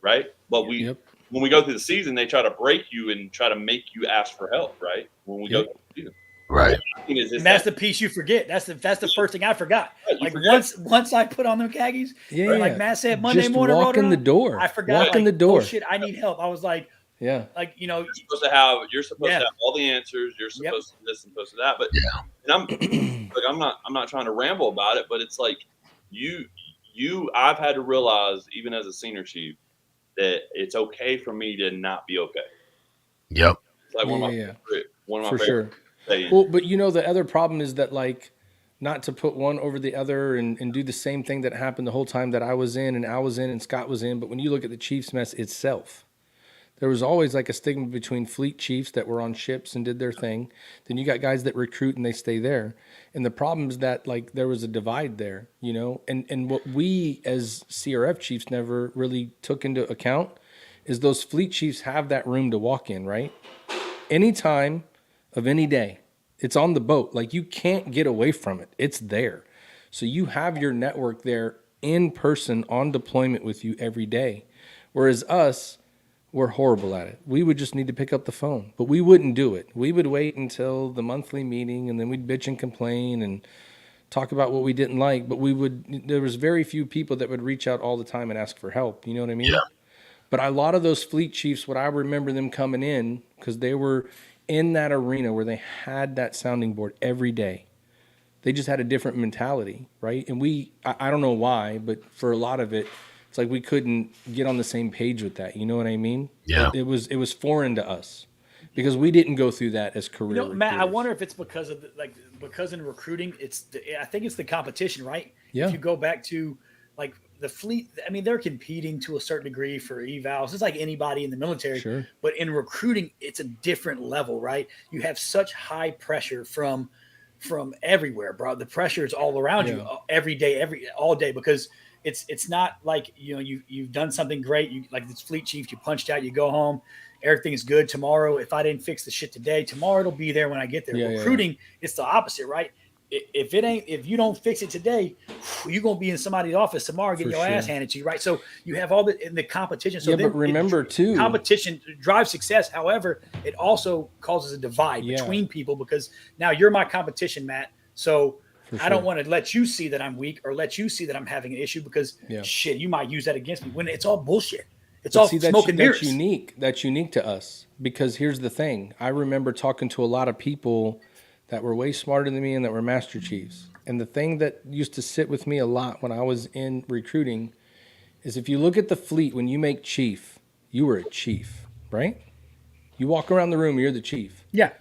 right? But when we go through the season, they try to break you and try to make you ask for help, right? When we go through the season, right? And that's the piece you forget. That's the first thing I forgot. Like once I put on them khakis, like Matt said, Monday morning, walk in the door. I forgot. Walk in the door. Oh shit, I need help. I was like. Yeah, like you're supposed to have all the answers. You're supposed to this and supposed to that. But and I'm not trying to ramble about it. But it's like I've had to realize even as a senior chief that it's okay for me to not be okay. Yep. It's like one of my favorite sayings. Well, but the other problem is that like not to put one over the other and do the same thing that happened the whole time that I was in and Al was in and Scott was in. But when you look at the Chiefs mess itself. There was always like a stigma between fleet chiefs that were on ships and did their thing. Then you got guys that recruit and they stay there. And the problem is that like there was a divide there, and what we as CRF chiefs never really took into account is those fleet chiefs have that room to walk in, right? Any time of any day, it's on the boat. Like you can't get away from it. It's there. So you have your network there in person on deployment with you every day. Whereas us, we're horrible at it. We would just need to pick up the phone, but we wouldn't do it. We would wait until the monthly meeting and then we'd bitch and complain and talk about what we didn't like. But there was very few people that would reach out all the time and ask for help. You know what I mean? Yeah. But a lot of those fleet chiefs, what I remember them coming in, because they were in that arena where they had that sounding board every day. They just had a different mentality, right? And I don't know why, but for a lot of it, it's like we couldn't get on the same page with that. You know what I mean? Yeah. It was foreign to us because we didn't go through that as career. Matt, I wonder if it's because of because in recruiting, I think it's the competition, right? Yeah. If you go back to like the fleet, I mean, they're competing to a certain degree for evals. It's like anybody in the military, Sure. But in recruiting, it's a different level, right? You have such high pressure from everywhere, bro. The pressure is all around you every day, all day, because it's not like, you've done something great. You like this fleet chief, you punched out, you go home, everything is good. Tomorrow, if I didn't fix the shit today, tomorrow it'll be there when I get there. Recruiting, it's the opposite, right? If you don't fix it today, you're gonna be in somebody's office tomorrow getting your ass handed to you, right? So you have all in the competition. So but remember too, competition drives success. However, it also causes a divide between people because now you're my competition, Matt. So I don't want to let you see that I'm weak or let you see that I'm having an issue because shit, you might use that against me when it's all bullshit. It's all smoke and mirrors. That's unique to us because here's the thing. I remember talking to a lot of people that were way smarter than me and that were master chiefs. And the thing that used to sit with me a lot when I was in recruiting is if you look at the fleet, when you make chief, you were a chief, right? You walk around the room, you're the chief. Yeah.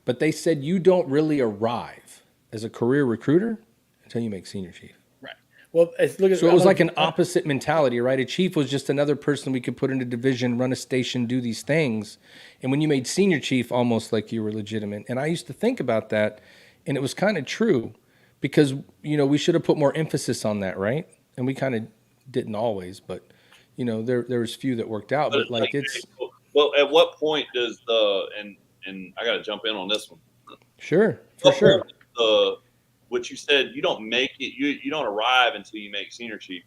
But they said you don't really arrive as a career recruiter until you make senior chief. Right. Well, it was like an opposite mentality, right? A chief was just another person we could put in a division, run a station, do these things. And when you made senior chief, almost like you were legitimate. And I used to think about that, and it was kind of true because, we should have put more emphasis on that, right? And we kind of didn't always, but, there was few that worked out. But like it's... Well, at what point does and I got to jump in on this one. Sure, for sure. What you said, you don't make it, you don't arrive until you make senior chief.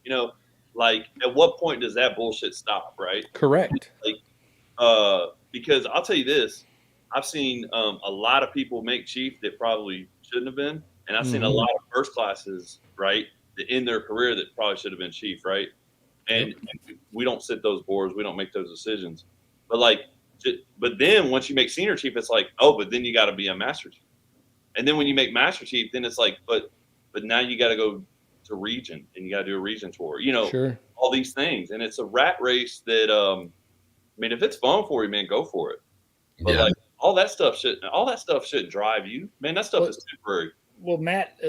Like at what point does that bullshit stop, right? Correct. Because I'll tell you this, I've seen a lot of people make chief that probably shouldn't have been, and I've seen a lot of first classes, right, that in their career that probably should have been chief, right? And we don't sit those boards, we don't make those decisions. But then once you make senior chief, it's like, but then you got to be a master chief. And then when you make master chief, then it's like, but now you got to go to region and you got to do a region tour, sure. All these things. And it's a rat race that, if it's fun for you, man, go for it. But all that stuff shouldn't drive you, man. That stuff is temporary. Well, Matt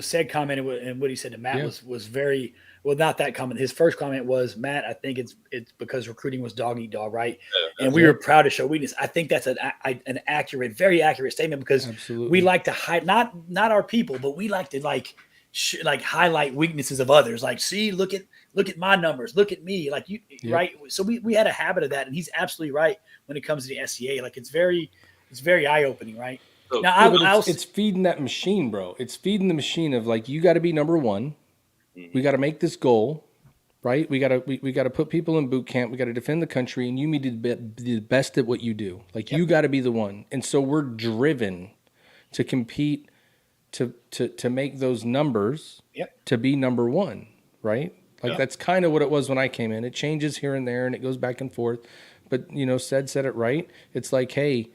said commented, and what he said to Matt was very not that comment. His first comment was, Matt, I think it's because recruiting was dog eat dog, right? And we were proud to show weakness. I think that's an accurate, very accurate statement because we like to hide not our people, but we like to highlight weaknesses of others. Like, see, look at my numbers, look at me, right? So we had a habit of that, and he's absolutely right when it comes to the SCA. Like it's very eye opening, right? Now it's feeding that machine, bro. It's feeding the machine of you got to be number one. We got to make this goal, right? We got to put people in boot camp. We got to defend the country, and you need to be the best at what you do. You got to be the one. And so we're driven to compete to make those numbers to be number one, right? That's kind of what it was when I came in. It changes here and there, and it goes back and forth. But said it right. It's like, hey,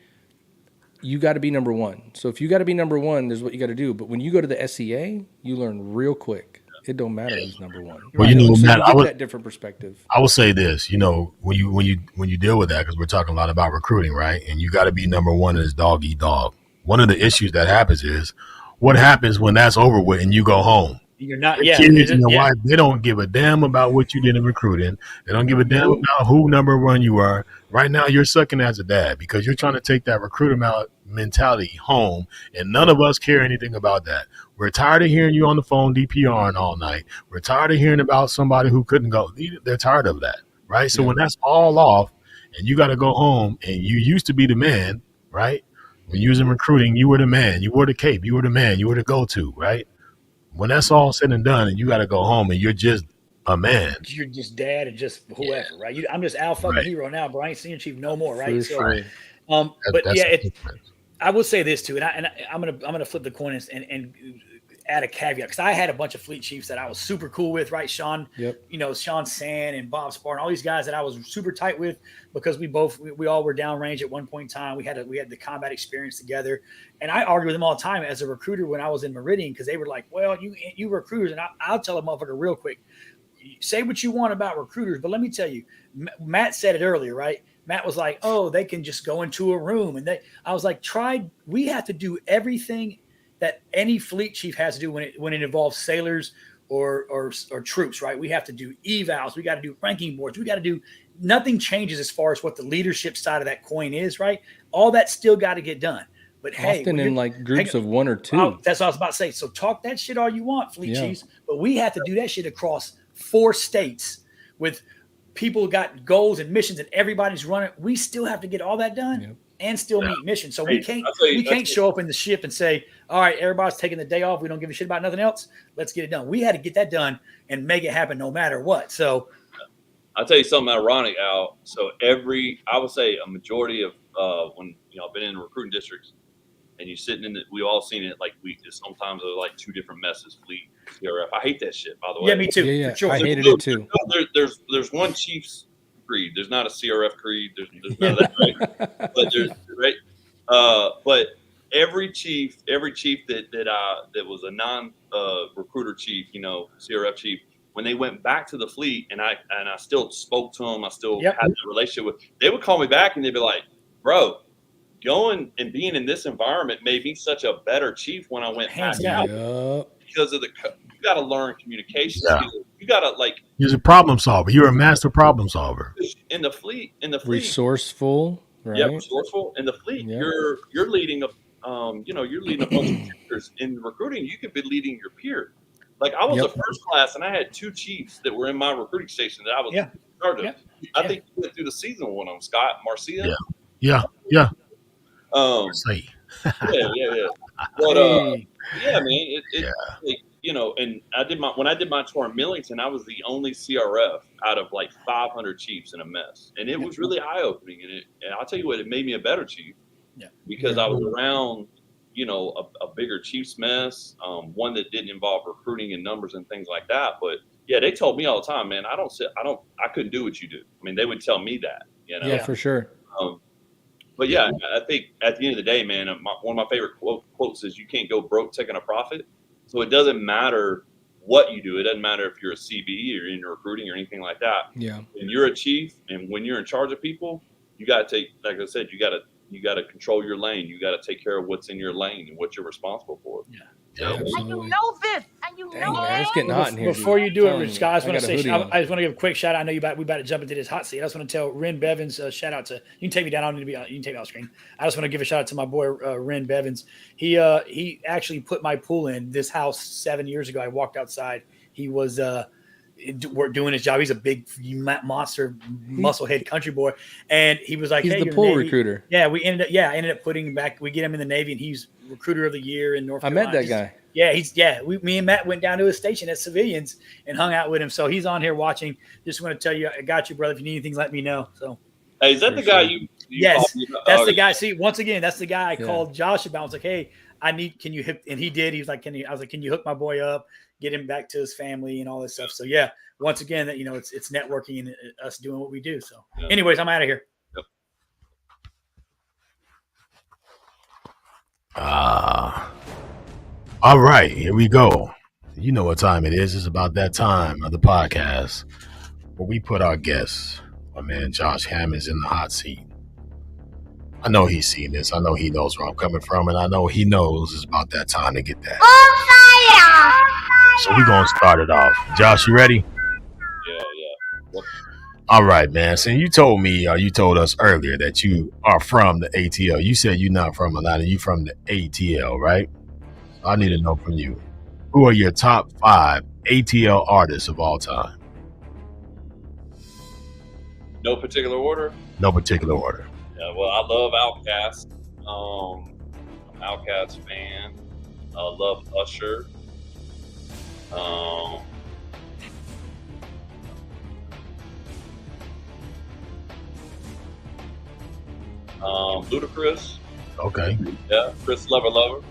you got to be number one. So if you got to be number one, there's what you got to do. But when you go to the SEA, you learn real quick. It don't matter who's number one. Well, Matt, I would that different perspective. I will say this, when you deal with that, because we're talking a lot about recruiting, right? And you got to be number one in this dog eat dog. One of the issues that happens is what happens when that's over with and you go home. You're not. Your kids and your wife, they don't give a damn about what you did in recruiting. They don't give a damn about who number one you are. Right now, you're sucking as a dad because you're trying to take that recruiter mentality home, and none of us care anything about that. We're tired of hearing you on the phone DPRing all night. We're tired of hearing about somebody who couldn't go. They're tired of that, right? So when that's all off, and you got to go home, and you used to be the man, right? When you was in recruiting, you were the man. You wore the cape. You were the man. You were the go-to, right? When that's all said and done and you got to go home and you're just a man. You're just dad and just whoever, right? I'm just Al fucking Hero now, bro. I ain't senior chief no more, right? I will say this too, and I'm gonna flip the coin and add a caveat because I had a bunch of fleet chiefs that I was super cool with, right? Sean, Sean Sand and Bob Spartan, all these guys that I was super tight with because we all were downrange at one point in time. We had the combat experience together, and I argue with them all the time as a recruiter when I was in Meridian because they were like, "Well, you recruiters," and I'll tell a motherfucker real quick, say what you want about recruiters, but let me tell you, Matt said it earlier, right? Matt was like, "Oh, they can just go into a room," and I was like, we have to do everything that any fleet chief has to do when it involves sailors or troops, right? We have to do evals. We got to do ranking boards. We got to do nothing changes as far as what the leadership side of that coin is, right? All that still got to get done. But hey, often in like groups of 1 or 2. That's what I was about to say. So talk that shit all you want, fleet chiefs, but we have to do that shit across 4 states with people who got goals and missions and everybody's running. We still have to get all that done. And still meet missions. So we can't show up in the ship and say, all right, everybody's taking the day off. We don't give a shit about nothing else. Let's get it done. We had to get that done and make it happen no matter what. So I'll tell you something ironic, Al. So I would say a majority of when I've been in recruiting districts and you're sitting in it, we all seen it like sometimes there's like 2 different messes, fleet, CRF. I hate that shit, by the way. Yeah, me too. Yeah. For sure. I hated it too. There's one chief's creed. There's not a CRF creed. There's none of that, right? But there's right. But every chief that was a non recruiter chief, CRF chief, when they went back to the fleet, and I still spoke to them, I still had a relationship with. They would call me back and they'd be like, "Bro, going and being in this environment made me such a better chief when I went back out because of you got to learn communication skills. You got to You're a problem solver. You're a master problem solver. In the fleet, resourceful, right? Yeah, resourceful. In the fleet, you're leading you're leading a bunch of peers. In recruiting, you could be leading your peer. Like I was a first class, and I had 2 chiefs that were in my recruiting station that I was in charge of. I think you went through the season with them, Scott Marcia. Yeah. Yeah. But yeah, man, and when I did my tour in Millington, I was the only CRF out of like 500 chiefs in a mess, and it was really eye opening. And I'll tell you what, it made me a better chief. Because I was around, a bigger chief's mess, one that didn't involve recruiting and numbers and things like that. But yeah, they told me all the time, man, I couldn't do what you do. I mean, they would tell me that, Yeah, for sure. But yeah, I think at the end of the day, man, one of my favorite quotes is, "You can't go broke taking a profit." So it doesn't matter what you do. It doesn't matter if you're a CB or in recruiting or anything like that. Yeah. When you're a chief and when you're in charge of people, you got to take, like I said, you got to control your lane. You got to take care of what's in your lane and what you're responsible for. And you know this, and you know man, it's getting hot in here. Before you do it, Rich, guys, I just want to give a quick shout out. I know we about to jump into this hot seat. I just want to tell Ren Bevins, shout out to, you can take me down. I don't need to be on, you can take me off screen. I just want to give a shout out to my boy, Ren Bevins. He actually put my pool in this house 7 years ago. I walked outside. He was, doing his job. He's a big monster musclehead country boy. And he was like, he's the pool recruiter. Yeah. I ended up putting him back. We get him in the Navy and he's recruiter of the year in North Carolina. I met that guy. Yeah. Me and Matt went down to his station as civilians and hung out with him. So he's on here watching. Just want to tell you, I got you, brother. If you need anything, let me know. So, hey, is that the guy you yes, that's the guy. See, once again, that's the guy I called Josh about. I was like, hey, can you hit? And he did. He was like, I was like, can you hook my boy up, get him back to his family and all this stuff. So yeah, once again, that it's networking and us doing what we do. So, anyways, I'm out of here. All right, here we go. You know what time it is. It's about that time of the podcast where we put our guests, my man Josh Hammonds, in the hot seat. I know he's seen this. I know he knows where I'm coming from, and I know he knows it's about that time to get that. So we're going to start it off. Josh, you ready? Yeah. All right, man. So you told us earlier that you are from the ATL. You said you're not from Atlanta. You from the ATL, right? I need to know from you. Who are your top 5 ATL artists of all time? No particular order? No particular order. Yeah, well, I love Outkast. I'm an Outkast fan. I love Usher. Ludacris. Okay. Yeah, Chris Lover.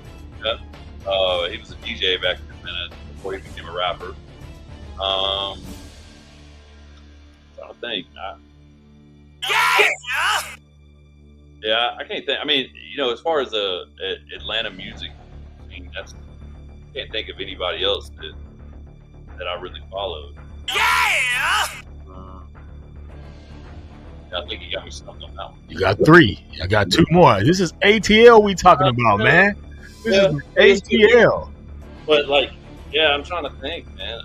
Yeah. He was a DJ back in before he became a rapper. I think. Yeah, I can't think. I mean, as far as Atlanta music, I mean, I can't think of anybody else that I really followed. I think you got me stumped on that one. You got 3. I got 2 more. This is ATL we talking about, man. This is ATL. But I'm trying to think, man.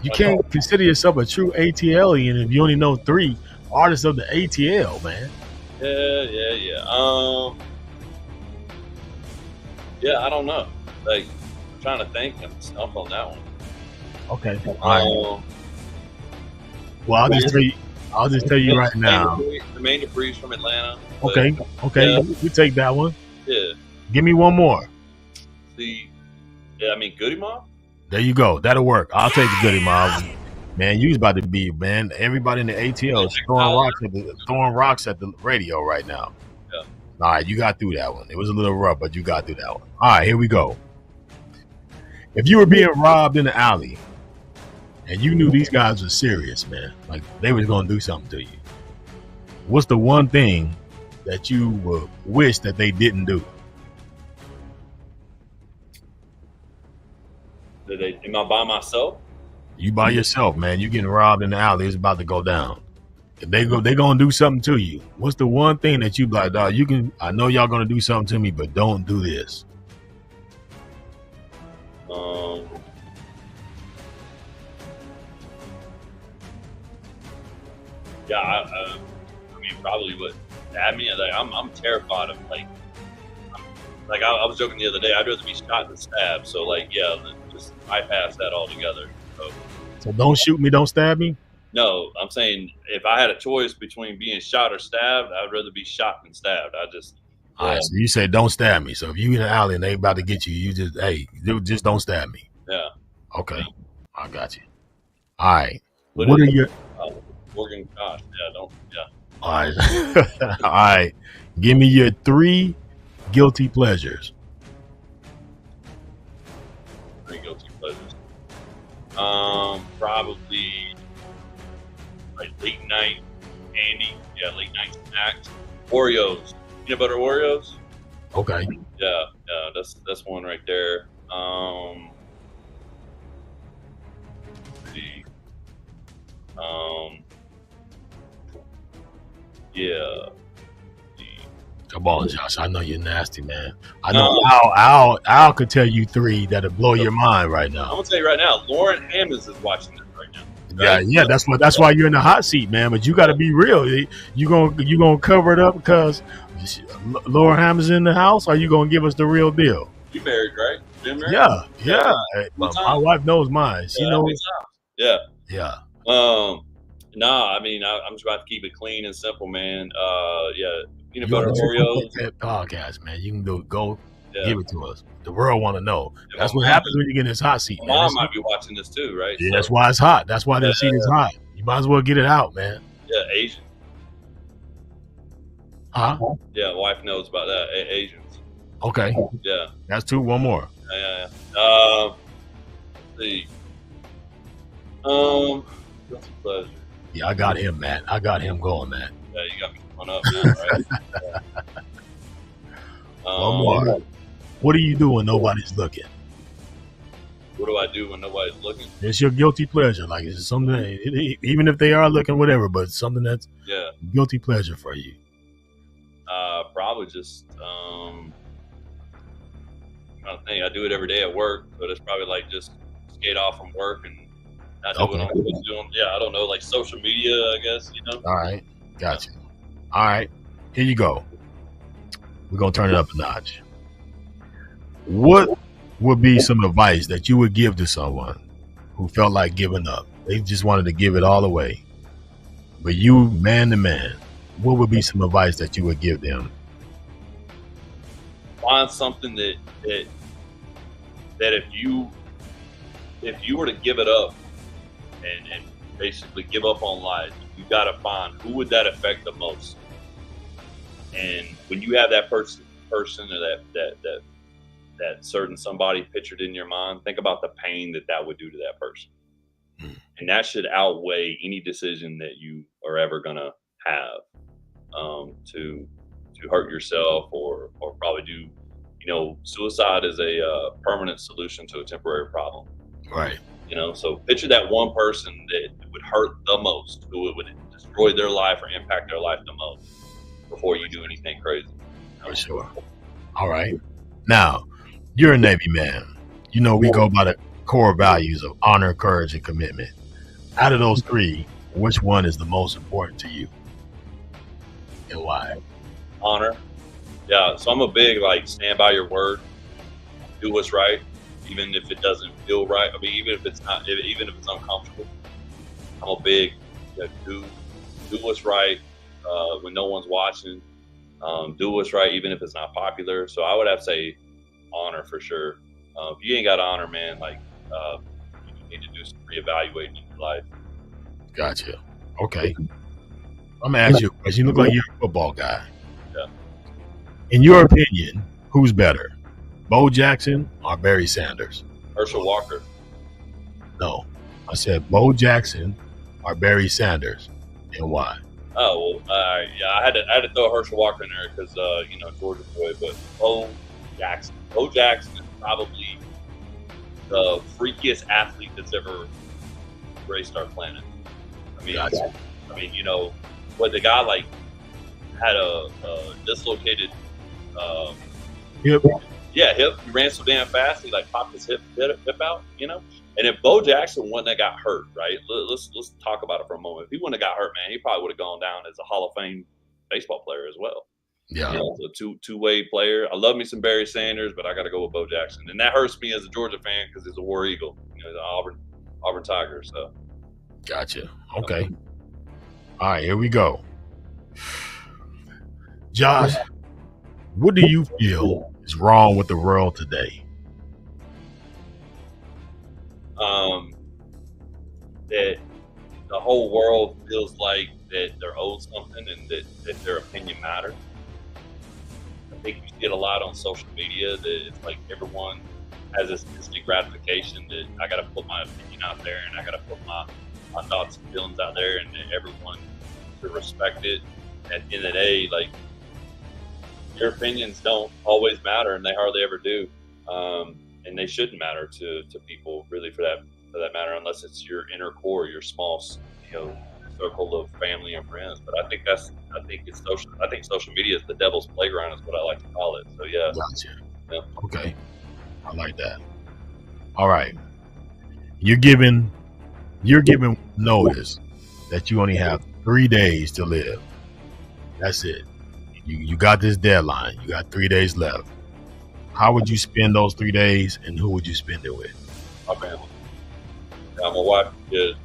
You can't consider yourself a true ATLian if you only know 3 artists of the ATL, man. Yeah. I don't know. I'm trying to think and stump on that one. Okay. All right. Well, I'll just tell you right now. The main Debris from Atlanta. Okay. We take that one. Yeah. Give me one more. Goody Mob. There you go. That'll work. I'll take the Goody Mob. Man, you was about to be, man. Everybody in the ATL is throwing rocks at the radio right now. Yeah. All right, you got through that one. It was a little rough, but you got through that one. All right, here we go. If you were being robbed in the alley and you knew these guys were serious, man, like they was going to do something to you, what's the one thing that you would wish that they didn't do? Am I by myself? You by yourself, man. You getting robbed in the alley. It's about to go down. If they gonna do something to you. What's the one thing that you be like, dog, I know y'all gonna do something to me, but don't do this. I mean, probably would stab me. I'm terrified of I was joking the other day. I'd rather be shot than stabbed. So just bypass that altogether. So don't shoot me, don't stab me? No, I'm saying if I had a choice between being shot or stabbed, I'd rather be shot than stabbed. All right, so you say don't stab me. So if you in the alley and they about to get you, you just don't stab me. Yeah. Okay. I got you. All right. What are your Morgan Koch? All right. All right. Give me your 3 guilty pleasures. 3 guilty pleasures. Probably late night candy. Yeah, late night snacks. Oreos. Peanut butter Oreos. Okay. Yeah, that's one right there. Yeah. Come on, Josh. I know you're nasty, man. I know Al could tell you 3 that'll blow your mind right now. I'm gonna tell you right now, Lauren Hammonds is watching this right now. Right? Yeah. That's why you're in the hot seat, man. But you got to be real. You gonna cover it up because Lauren Hammonds in the house, or you gonna give us the real deal? You married, right? Been married? Yeah. My wife knows mine. She knows. Yeah. I mean, I'm just about to keep it clean and simple, man. Peanut butter Oreos. Podcast, man. You can go give it to us. The world want to know. That's what happens when you get in this hot seat. Mom might be watching this too, right? Yeah, that's why it's hot. That's why that seat is hot. You might as well get it out, man. Yeah, Asian. Huh? Yeah, wife knows about that. Asians. Okay. Yeah. That's 2. One more. Yeah. Let's see. Guilty pleasure. Yeah, I got him, man. I got him going, man. Yeah, you got me going up now, right? One more. What do you do when nobody's looking? What do I do when nobody's looking? It's your guilty pleasure. Like, it's something, even if they are looking, whatever, but something that's guilty pleasure for you. Probably just, I think I do it every day at work, but it's probably just skate off from work and not do what I'm doing. Yeah, I don't know, social media, I guess, All right, got you. All right, here you go. We're going to turn it up a notch. What would be some advice that you would give to someone who felt like giving up? They just wanted to give it all away. But you, man to man, what would be some advice that you would give them? Find something that if you were to give it up and basically give up on life, you got to find who would that affect the most. And when you have that person or that that certain somebody pictured in your mind, think about the pain that would do to that person. And that should outweigh any decision that you are ever going to have to hurt yourself or probably do, suicide is a permanent solution to a temporary problem. Right. So picture that one person that would hurt the most, who would destroy their life or impact their life the most before you do anything crazy. For sure. All right. Now, you're a Navy man. We go by the core values of honor, courage, and commitment. Out of those three, which one is the most important to you? And why? Honor. Yeah. So I'm a big, stand by your word, do what's right, even if it doesn't feel right. I mean, even if it's uncomfortable. I'm a big, do what's right when no one's watching. Do what's right, even if it's not popular. So I would have to say honor for sure. If you ain't got honor, man, you need to do some reevaluating in your life. Gotcha. Okay. I'm gonna ask you a question. You look like you're a football guy. Yeah. In your opinion, who's better, Bo Jackson or Barry Sanders? Herschel Walker. No, I said Bo Jackson or Barry Sanders, and why? Oh well, yeah, I had to throw Herschel Walker in there because Georgia boy, but Bo Jackson. Bo Jackson is probably the freakiest athlete that's ever graced our planet. I mean, Gotcha. what the guy had a dislocated hip. Yeah, hip. He ran so damn fast, he popped his hip out, And if Bo Jackson wouldn't have got hurt, right? Let's talk about it for a moment. If he wouldn't have got hurt, man, he probably would have gone down as a Hall of Fame baseball player as well. Yeah, a two-way player. I love me some Barry Sanders, but I got to go with Bo Jackson, and that hurts me as a Georgia fan because he's a War Eagle, he's an Auburn Tiger. So, gotcha. Okay. All right, here we go. Josh, what do you feel is wrong with the world today? That the whole world feels like that they're owed something and that their opinion matters. I think you see it a lot on social media that it's everyone has this instant gratification that I got to put my opinion out there and I got to put my thoughts and feelings out there and everyone to respect it. At the end of the day, your opinions don't always matter and they hardly ever do. And they shouldn't matter to people really for that matter, unless it's your inner core, your small, circle of family and friends. But I think it's social. I think social media is the devil's playground, is what I like to call it. So yeah. Gotcha. Yeah. Okay, I like that. All right, you're given notice that you only have 3 days to live. That's it. You got this deadline. You got 3 days left. How would you spend those 3 days, and who would you spend it with? My family. Yeah, my wife and kids.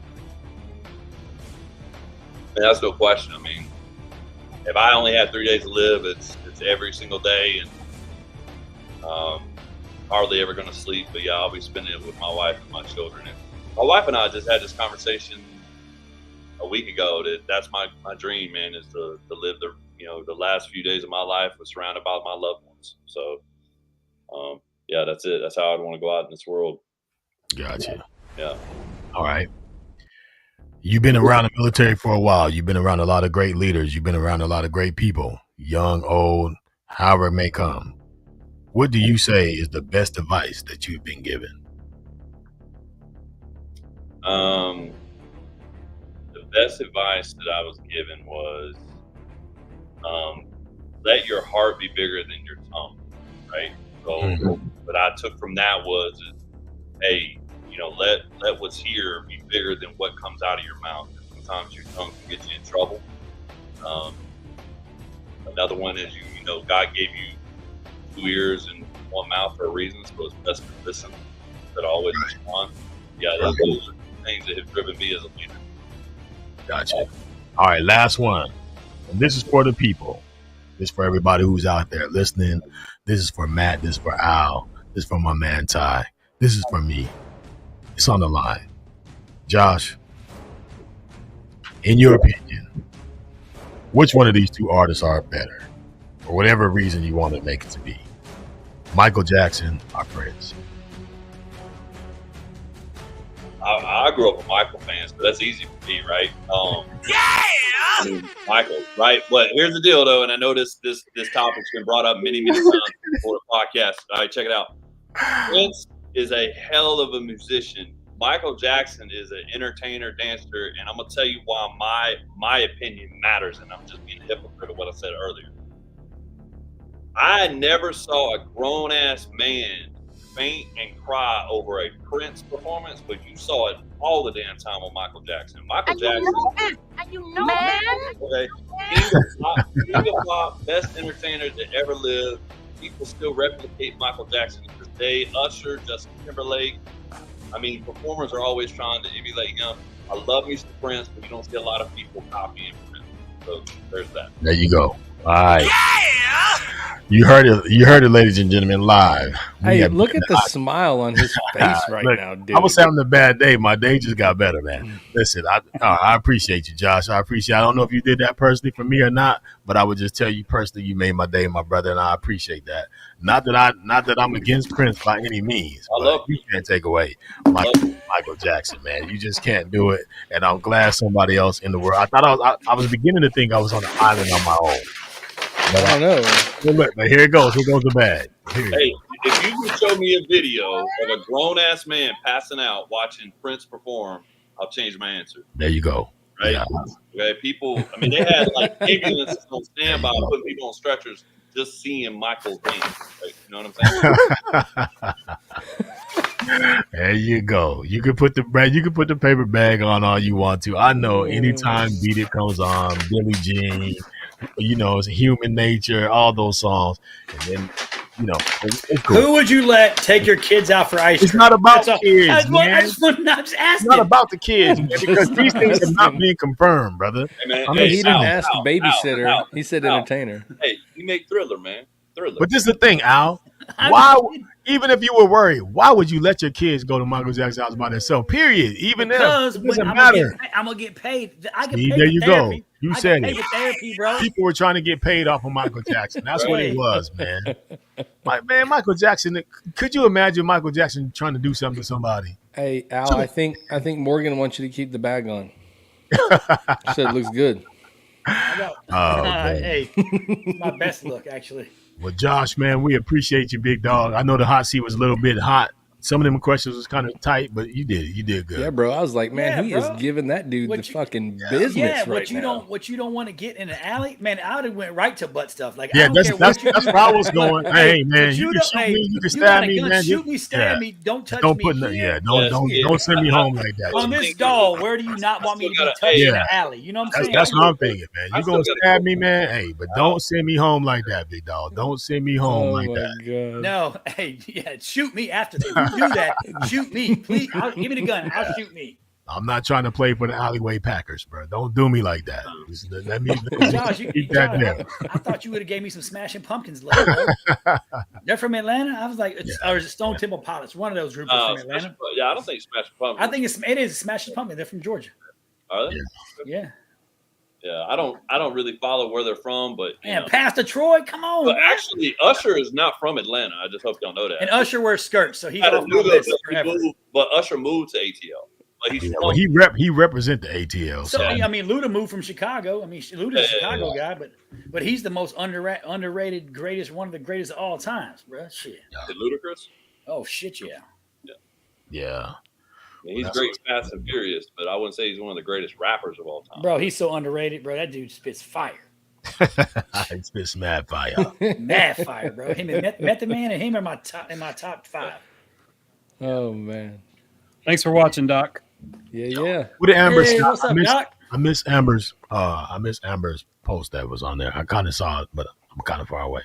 That's no question. I mean, if I only had 3 days to live, it's every single day, and hardly ever going to sleep. But yeah, I'll be spending it with my wife and my children. And my wife and I just had this conversation a week ago that's my dream, man, is to live the last few days of my life was surrounded by my loved ones. So yeah, that's it. That's how I'd want to go out in this world. Gotcha. Yeah. All right. You've been around the military for a while. You've been around a lot of great leaders. You've been around a lot of great people, young, old, however it may come. What do you say is the best advice that you've been given? The best advice that I was given was let your heart be bigger than your tongue, right? So what I took from that was, hey, let what's here be bigger than what comes out of your mouth. Sometimes your tongue can get you in trouble. Another one is God gave you 2 ears and 1 mouth for a reason, so it's best to listen, but always respond. Yeah, those are things that have driven me as a leader. Gotcha. All right, last one. And this is for the people. This is for everybody who's out there listening. This is for Matt. This is for Al. This is for my man Ty. This is for me. It's on the line. Josh, in your opinion, which one of these two artists are better? For whatever reason you want to make it to be. Michael Jackson or Prince? I grew up a Michael fan, so that's easy for me, right? I mean, Michael, right? But here's the deal, though, and I know this topic's been brought up many times before the podcast. All right, check it out. Prince is a hell of a musician. Michael Jackson is an entertainer, dancer, and I'm gonna tell you why my opinion matters, and I'm just being a hypocrite of what I said earlier. I never saw a grown-ass man faint and cry over a Prince performance, but you saw it all the damn time with Michael Jackson. Michael Jackson, okay, king of pop, best entertainer to ever live. People still replicate Michael Jackson to this day. Usher, Justin Timberlake. I mean, performers are always trying to emulate him. I love me some Prince, but you don't see a lot of people copying Prince. So there's that. There you go. All right. Yeah! You heard it, ladies and gentlemen, live. Hey, look at the smile on his face right look, now, dude. I was having a bad day. My day just got better, man. Listen, I appreciate you, Josh. I don't know if you did that personally for me or not, but I would just tell you personally, you made my day, my brother, and I appreciate that. Not that I'm against Prince by any means, but you can't take away Michael Jackson, man. You just can't do it. And I'm glad somebody else in the world. I thought I was beginning to think I was on an island on my own. But I don't know. But here it goes. Here goes the bag. Hey, if you can show me a video of a grown-ass man passing out watching Prince perform, I'll change my answer. There you go. Right? Yeah. Okay, people, I mean, they had like ambulances on standby, putting people on stretchers just seeing Michael's name. Right? You know what I'm saying? There you go. You can put the paper bag on all you want to. I know anytime Beat It comes on, Billie Jean, it's Human Nature, all those songs. And then, it's cool. Who would you let take your kids out for ice cream? It's not about kids, man. I just asking. It's not about the kids, man, because these things are not being confirmed, brother. Hey, man, he didn't ask the babysitter. He said entertainer. Hey, you make Thriller, man. Thriller. But this is the thing, Al. Why, even if you were worried, why would you let your kids go to Michael Jackson's house by themselves? Period. Even because if it doesn't matter. I'm gonna get paid. I get See, paid there for you therapy. go. You said it. Therapy, bro. People were trying to get paid off of Michael Jackson. That's what it was, man. Michael Jackson. Could you imagine Michael Jackson trying to do something to somebody? Hey, Al, I think Morgan wants you to keep the bag on. Said it looks good. Hey, my best look, actually. Well, Josh, man, we appreciate you, big dog. I know the hot seat was a little bit hot. Some of them questions was kind of tight, but you did it. You did good. Yeah, bro. I was like, man, he is giving that dude fucking business right now. What you don't want to get in an alley, man. I would have went right to butt stuff. Like, that's where I was going. Hey, man, you can shoot me, you can stab me, man. Shoot me, stab me. Don't touch don't me. Put don't send me home like that. On this doll, where do you not want me to be touched in the alley? You know what I'm saying? That's what I'm thinking, man. You gonna stab me, man? Hey, but don't send me home like that, big dog. Don't send me home like that. God. No, hey, shoot me after that. You do that. Shoot me, please. Give me the gun. I'll shoot me. I'm not trying to play for the alleyway Packers, bro. Don't do me like that. Let me Josh, I thought you would have gave me some Smashing Pumpkins love. They're from Atlanta. I was like, or is it Stone Temple Pilots? One of those groups from Atlanta. Yeah, I don't think Smashing Pumpkins. I think it is Smashing Pumpkins. They're from Georgia. Are they? Yeah. Yeah, I don't really follow where they're from, but Pastor Troy, come on. But actually, Usher is not from Atlanta. I just hope y'all know that. And Usher wears skirts, so he's off my list forever. But Usher moved to ATL. Like he represent the ATL. So I mean, Luda moved from Chicago. I mean, Luda's a Chicago guy, but he's the most underrated, greatest, one of the greatest of all times, bro. Shit. Is Ludacris? Oh shit, yeah. Yeah. He's great, fast and furious, but I wouldn't say he's one of the greatest rappers of all time. Bro, he's so underrated, bro. That dude spits fire. He spits mad fire. Mad fire, bro. Him and Method Man and him are in my top 5. Oh man. Thanks for watching, Doc. Yeah. With the Amber, hey, what's up, Doc? I miss Amber's post that was on there. I kind of saw it, but I'm kind of far away.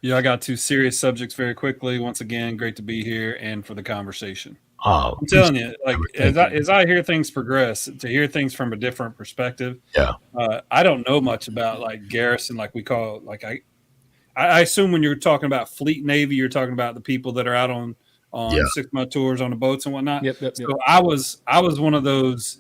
Yeah, I got 2 serious subjects very quickly. Once again, great to be here and for the conversation. Oh, I'm telling you, like as I hear things progress, to hear things from a different perspective. Yeah. I don't know much about like garrison, like we call it. Like I assume when you're talking about Fleet Navy, you're talking about the people that are out on 6-month tours on the boats and whatnot. Yep. So I was one of those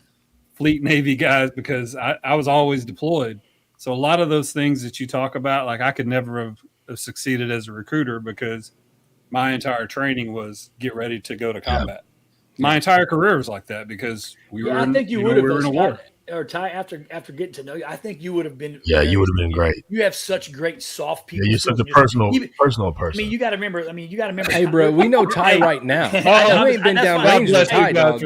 Fleet Navy guys because I was always deployed. So a lot of those things that you talk about, like I could never have succeeded as a recruiter because my entire training was get ready to go to combat. My entire career was like that because we were. I think you would have in a war. Or Ty, after getting to know you, I think you would have been. Yeah, you would have been great. You have such great soft people. Yeah, you're such a personal person. I mean, you got to remember. Hey, bro, we know Ty right now. You ain't been down range with Ty, dog.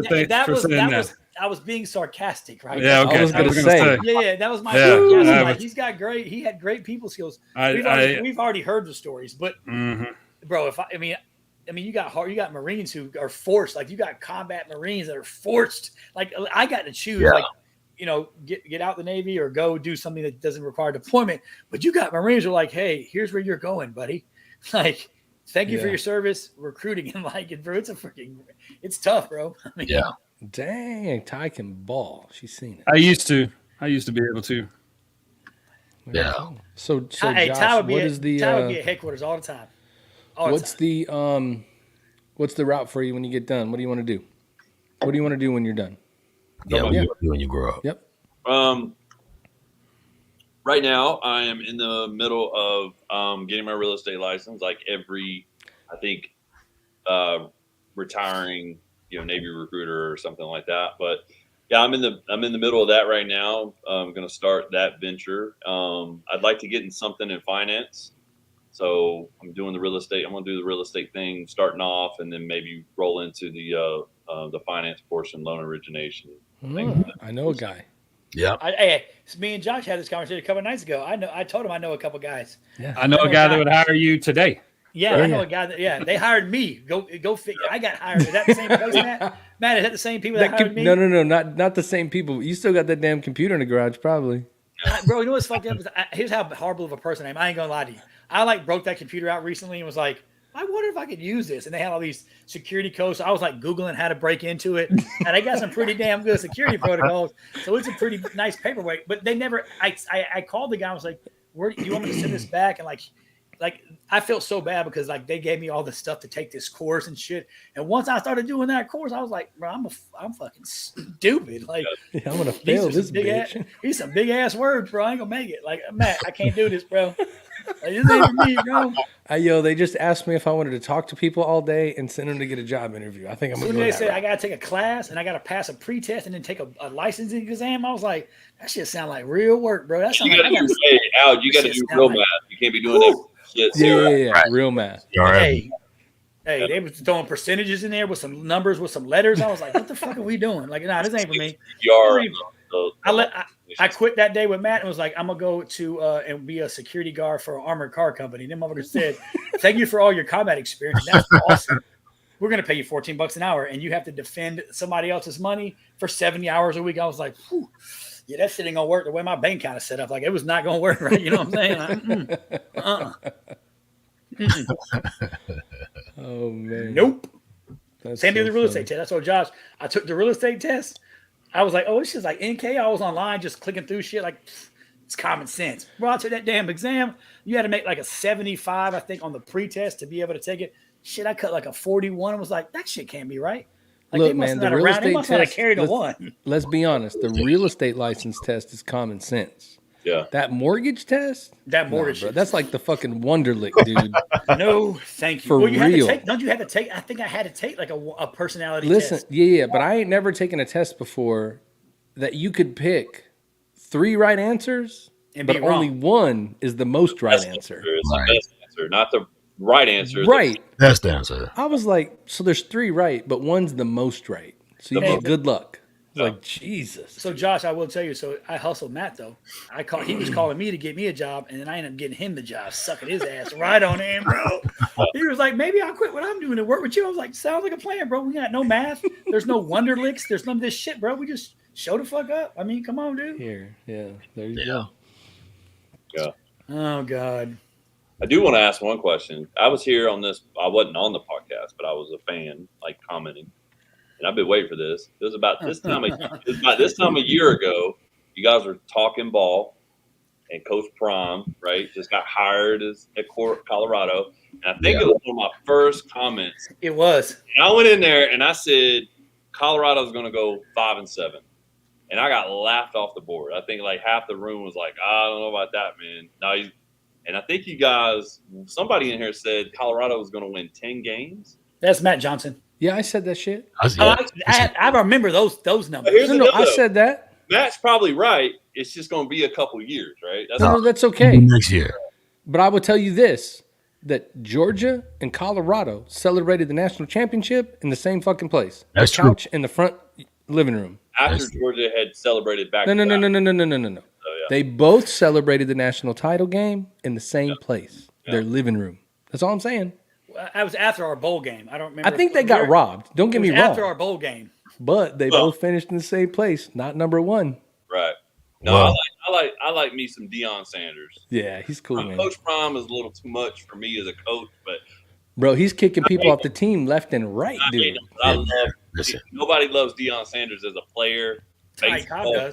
I was being sarcastic, right? Yeah, okay. I was going to say. Yeah, that was my sarcasm. Like, he had great people skills. We've already heard the stories, but bro, I mean, you got Marines who are forced. Like, you got combat Marines that are forced. Like, I got to choose. Yeah. Like, get out the Navy or go do something that doesn't require deployment. But you got Marines who are like, hey, here's where you're going, buddy. Like, thank you for your service, recruiting, and like, bro, it's tough, bro. I mean, yeah. Dang, Ty can ball. She's seen it. I used to be able to. Yeah. So Josh, Ty would be at headquarters all the time. What's the route for you when you get done? What do you want to do? What do you want to do when you're done? Yeah, what do you want to do when you grow up? Yep. Right now, I am in the middle of getting my real estate license. Like I think retiring, Navy recruiter or something like that. But yeah, I'm in the middle of that right now. I'm going to start that venture. I'd like to get in something in finance. So I'm doing the real estate. I'm going to do the real estate thing starting off, and then maybe roll into the finance portion, loan origination. I know a guy. Yeah. Me and Josh had this conversation a couple of nights ago. I told him I know a couple of guys. Yeah. I know a guy that would hire you today. Yeah, I know a guy that they hired me. Go figure. I got hired. Is that the same person, Matt? Matt, is that the same people that hired me? No, not the same people. You still got that damn computer in the garage, probably. Bro, you know what's fucked up? Here's how horrible of a person I am. I ain't gonna lie to you. I broke that computer out recently and was like, I wonder if I could use this. And they had all these security codes. So I was like Googling how to break into it. And I got some pretty damn good security protocols. So it's a pretty nice paperweight. But they never, I called the guy. I was like, where do you want me to send this back? And like I felt so bad because like they gave me all the stuff to take this course and shit. And once I started doing that course, I was like, bro, I'm fucking stupid. Like, I'm going to fail this bitch. These some big ass words, bro. I ain't going to make it. Like, Matt, I can't do this, bro. Like, this ain't for me, bro. They just asked me if I wanted to talk to people all day and send them to get a job interview. I think I'm going to go. They said I got to take a class and I got to pass a pre-test and then take a licensing exam. I was like, that shit sound like real work, bro. That you got to do real math. You can't be doing that shit. Yeah. Right. Real math. Hey, they were throwing percentages in there with some numbers, with some letters. I was like, what the fuck are we doing? Like, nah, this ain't for me. I quit that day with Matt and was like, I'm going to go to and be a security guard for an armored car company. And then motherfucker said, thank you for all your combat experience. That's awesome. We're going to pay you $14 an hour and you have to defend somebody else's money for 70 hours a week. I was like, whew, yeah, that shit ain't going to work the way my bank kind of set up. Like, it was not going to work right. You know what I'm saying? Oh, man. Nope. Same thing with the real estate test. That's what Josh, I took the real estate test. I was like, oh, it's just like NK. I was online just clicking through shit. Like, it's common sense. Bro, I took that damn exam. You had to make like a 75, I think, on the pre-test to be able to take it. Shit, I cut like a 41 and was like, that shit can't be right. Like, look, man, the real estate test, carried a one. Let's be honest. The real estate license test is common sense. Yeah. That mortgage test? Bro, that's like the fucking Wonderlic, dude. No, thank you. For real. Don't you have to take? I think I had to take like a personality test. Listen, yeah, but I ain't never taken a test before that you could pick 3 right answers, but only one is the most right answer. It's the best answer, not the right answer. Right. Best answer. I was like, so there's 3 right, but one's the most right. So you get good luck. Like, Jesus. So, Josh, I will tell you. So, I hustled Matt, though. He was calling me to get me a job, and then I ended up getting him the job, sucking his ass right on him, bro. He was like, maybe I'll quit what I'm doing and work with you. I was like, sounds like a plan, bro. We got no math. There's no Wonderlicks. There's none of this shit, bro. We just show the fuck up. I mean, come on, dude. Here. Yeah. There you go. Yeah. Oh, God. I do want to ask one question. I was here on this. I wasn't on the podcast, but I was a fan, like commenting. And I've been waiting for this. It was about this time. A year ago. You guys were talking ball, and Coach Prime, right, just got hired at Colorado. And I think it was one of my first comments. It was. And I went in there and I said, Colorado's going to go 5-7, and I got laughed off the board. I think like half the room was like, I don't know about that, man. No, And I think you guys, somebody in here said Colorado was going to win 10 games. That's Matt Johnson. Yeah, I said that shit. I remember those numbers. I said that. Matt's probably right. It's just going to be a couple years, right? That's okay. Next year. But I will tell you this, that Georgia and Colorado celebrated the national championship in the same fucking place. That's the couch in the front living room. After Georgia had celebrated back. No. They both celebrated the national title game in the same place, their living room. That's all I'm saying. I was after our bowl game. I don't remember. I think they got robbed. Don't get me wrong. After our bowl game. But they both finished in the same place, not number one. Right. No, I like me some Deion Sanders. Yeah, he's cool, man. Coach Prime is a little too much for me as a coach, but bro, he's kicking people off the team left and right, dude. Nobody loves Deion Sanders as a player.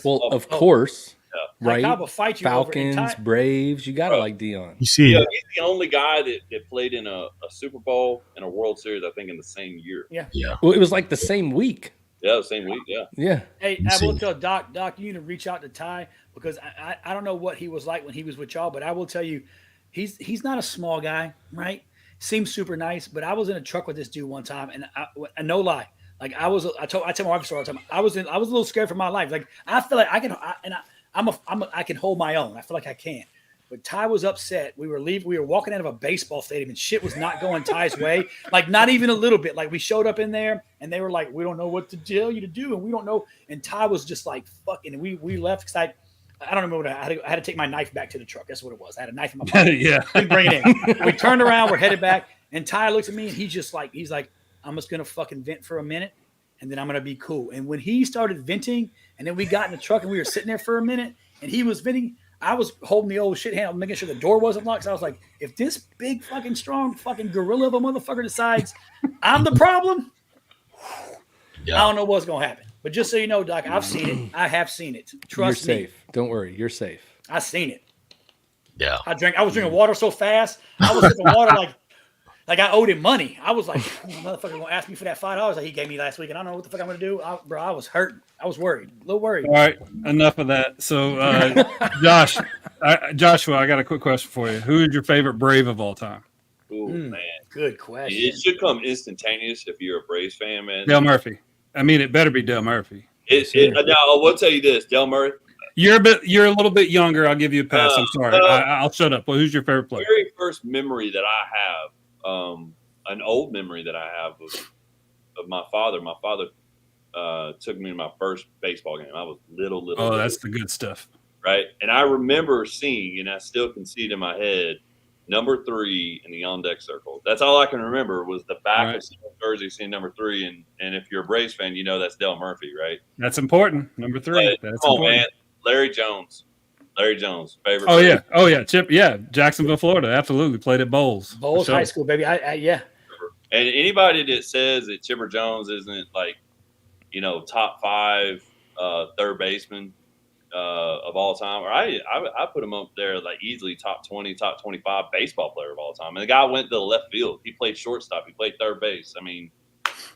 Well, of course. Right? Will fight you Falcons, Braves, you gotta like Deion. You see, he's the only guy that played in a Super Bowl and a World Series, I think, in the same year. Yeah. Well, it was like the same week. Yeah, the same week. Yeah. Hey, I will tell Doc, you need to reach out to Ty because I don't know what he was like when he was with y'all, but I will tell you, he's not a small guy, right? Seems super nice, but I was in a truck with this dude one time, and no lie, like I tell my wife all the time, I was a little scared for my life. Like I feel like I can hold my own. I feel like I can. But Ty was upset. We were walking out of a baseball stadium and shit was not going Ty's way. Like not even a little bit. Like we showed up in there and they were like, we don't know what to tell you to do. And we don't know. And Ty was just like, fucking, and we left because I don't remember what I had to take my knife back to the truck. That's what it was. I had a knife in my pocket. Yeah. We bring it in. We turned around. We're headed back. And Ty looks at me and he's like, I'm just going to fucking vent for a minute. And then I'm going to be cool. And when he started venting and then we got in the truck and we were sitting there for a minute and he was venting, I was holding the old shit handle, making sure the door wasn't locked. So I was like, if this big fucking strong fucking gorilla of a motherfucker decides I'm the problem, I don't know what's going to happen. But just so you know, Doc, I've seen it. I have seen it. Trust me. You're safe. Don't worry. You're safe. I've seen it. Yeah. I was drinking water so fast. I was sipping water like I owed him money. I was like, motherfucker going to ask me for that $5 that he gave me last week. And I don't know what the fuck I'm going to do. Bro, I was hurting. I was worried. A little worried. All right. Enough of that. So, Joshua, I got a quick question for you. Who is your favorite Brave of all time? Ooh, man. Good question. It should come instantaneous if you're a Braves fan, man. Dale Murphy. I mean, it better be Dale Murphy. Now, I will tell you this. Dale Murphy. You're a little bit younger. I'll give you a pass. I'm sorry. I'll shut up. Well, who's your favorite player? Very first memory that I have, an old memory that I have of my father. My father took me to my first baseball game. I was little. Oh, that's the good stuff. Right. And I remember seeing, and I still can see it in my head, number 3 in the on-deck circle. That's all I can remember was the back of someone's jersey seeing number 3. And if you're a Braves fan, you know that's Dale Murphy, right? That's important. Number 3. That's important. Man. Larry Jones, favorite. Oh yeah, Chip. Yeah, Jacksonville, Florida. Absolutely, played at Bowles. Bowles High School, baby. Yeah. And anybody that says that Chipper Jones isn't like, top 5 third baseman of all time, or I put him up there like easily top 20, top 25 baseball player of all time. And the guy went to the left field. He played shortstop. He played third base. I mean,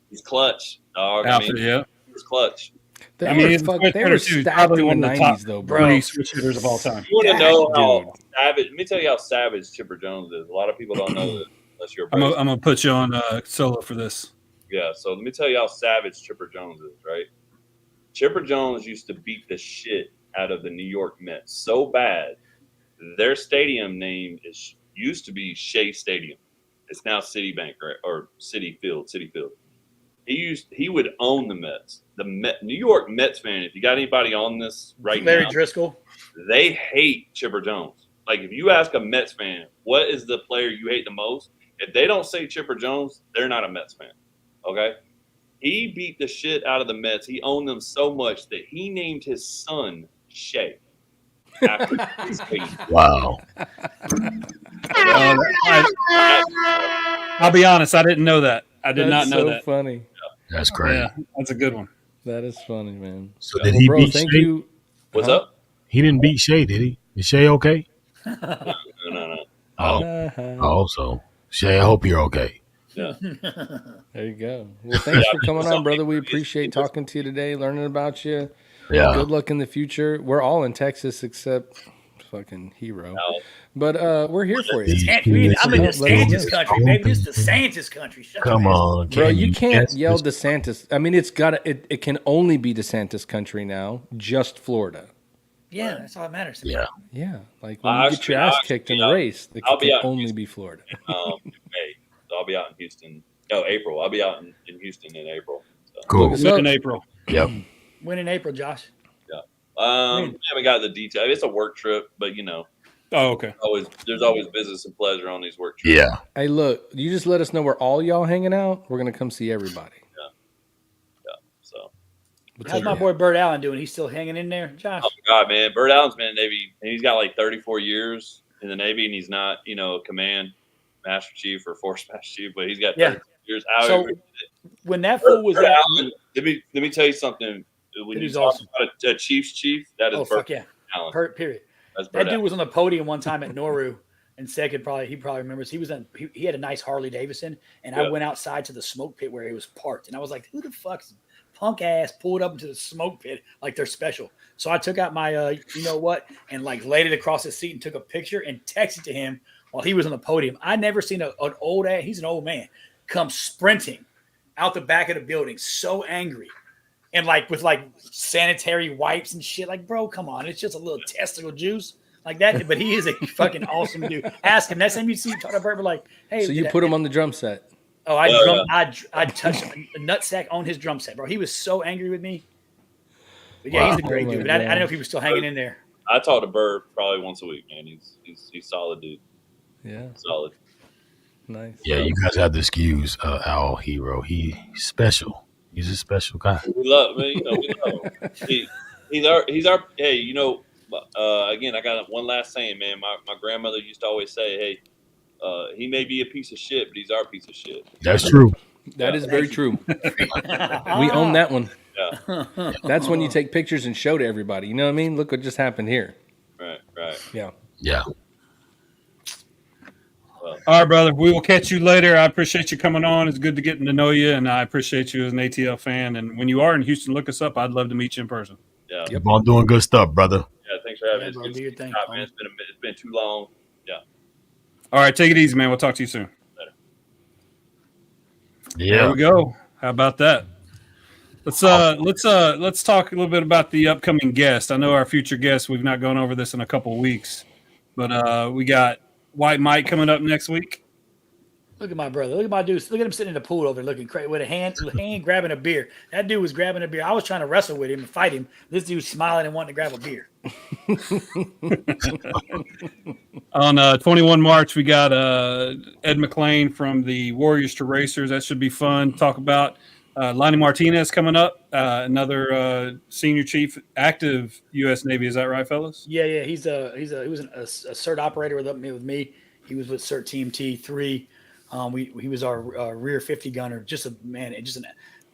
he's clutch, dog. He's clutch. They were stacked in the 90s, though, bro. Switch hitters of all time. You want to know how savage? Let me tell you how savage Chipper Jones is. A lot of people don't know that unless you're. I'm gonna put you on solo for this. Yeah, so let me tell you how savage Chipper Jones is. Right, Chipper Jones used to beat the shit out of the New York Mets so bad. Their stadium name used to be Shea Stadium. It's now Citibank or Citi Field. He would own the Mets. The New York Mets fan, if you got anybody on this right now, Larry Driscoll, they hate Chipper Jones. Like if you ask a Mets fan, what is the player you hate the most? If they don't say Chipper Jones, they're not a Mets fan. Okay? He beat the shit out of the Mets. He owned them so much that he named his son Shea. After his team. Wow. I'll be honest, I didn't know that. I did not know that. Funny. That's great. Yeah, that's a good one. That is funny, man. So did he beat thank Shea? you. What's up? He didn't beat Shea, did he? Is Shea okay? No. Oh, so Shea, I hope you're okay. Yeah. There you go. Well, thanks for coming on, brother. We appreciate talking to you today, learning about you. Yeah. Good luck in the future. We're all in Texas except fucking hero. But we're here for you. I'm in DeSantis country, baby. This is DeSantis country. Come on, bro. You can't yell DeSantis. I mean, it can only be DeSantis country now, just Florida. Yeah, that's all that matters to me. Yeah. Like when you get your ass kicked in the race, it can only be Florida. May. So I'll be out in Houston. No, April. I'll be out in Houston in April. So. Cool. When in April. Yep. When in April, Josh? Yeah. We haven't got the detail. It's a work trip, but Oh, okay. There's always business and pleasure on these work trips. Yeah. Hey, look, you just let us know where all y'all hanging out. We're gonna come see everybody. Yeah. So. How's my boy Bert Allen doing? He's still hanging in there, Josh? Oh God, man, Bert Allen's been in the Navy, and he's got like 34 years in the Navy, and he's not, a command master chief or force master chief, but he's got 34 years out. So when that fool was Bert Allen, let me tell you something. When you talk about a chief's chief, that is Bert Allen. Period. That's That dude was on the podium one time at Nauru, and he probably remembers. He had a nice Harley Davidson, and I went outside to the smoke pit where he was parked, and I was like, "Who the fuck's punk ass pulled up into the smoke pit like they're special?" So I took out my, and like laid it across his seat and took a picture and texted to him while he was on the podium. I never seen an old ass. He's an old man come sprinting out the back of the building, so angry. And with sanitary wipes and shit. Like, bro, come on. It's just a little testicle juice like that. But he is a fucking awesome dude. Ask him. Next time you see Tyler Burke, like, hey. So you put him on the drum set. Oh, I touched a nutsack on his drum set, bro. He was so angry with me. But yeah, he's a great dude. But I don't know if he was still hanging in there. I talk to Bird probably once a week, man. He's solid dude. Yeah. Solid. Nice. Yeah, you guys have to excuse our hero. He's special. He's a special guy. We love, man. We love him. He's our. Hey, again, I got one last saying, man. My grandmother used to always say, "Hey, he may be a piece of shit, but he's our piece of shit." That's true. That is very true. We own that one. Yeah. That's when you take pictures and show to everybody. You know what I mean? Look what just happened here. Right. Yeah. Yeah. All right, brother. We will catch you later. I appreciate you coming on. It's good to get to know you, and I appreciate you as an ATL fan. And when you are in Houston, look us up. I'd love to meet you in person. Yeah. Keep on doing good stuff, brother. Yeah, thanks for having me. It's been too long. Yeah. All right, take it easy, man. We'll talk to you soon. Later. Yeah. There we go. How about that? Let's talk a little bit about the upcoming guest. I know our future guest. We've not gone over this in a couple of weeks, but we got White Mike coming up next week. Look at my brother. Look at my dude. Look at him sitting in the pool over there looking crazy with a hand grabbing a beer. That dude was grabbing a beer. I was trying to wrestle with him and fight him. This dude's smiling and wanting to grab a beer. On 21 March, we got Ed McClain from the Warriors to Racers. That should be fun. Talk about Lonnie Martinez coming up, another senior chief, active U.S. Navy. Is that right, fellas? Yeah. He was a CERT operator with me. He was with CERT Team T3. He was our rear 50 gunner.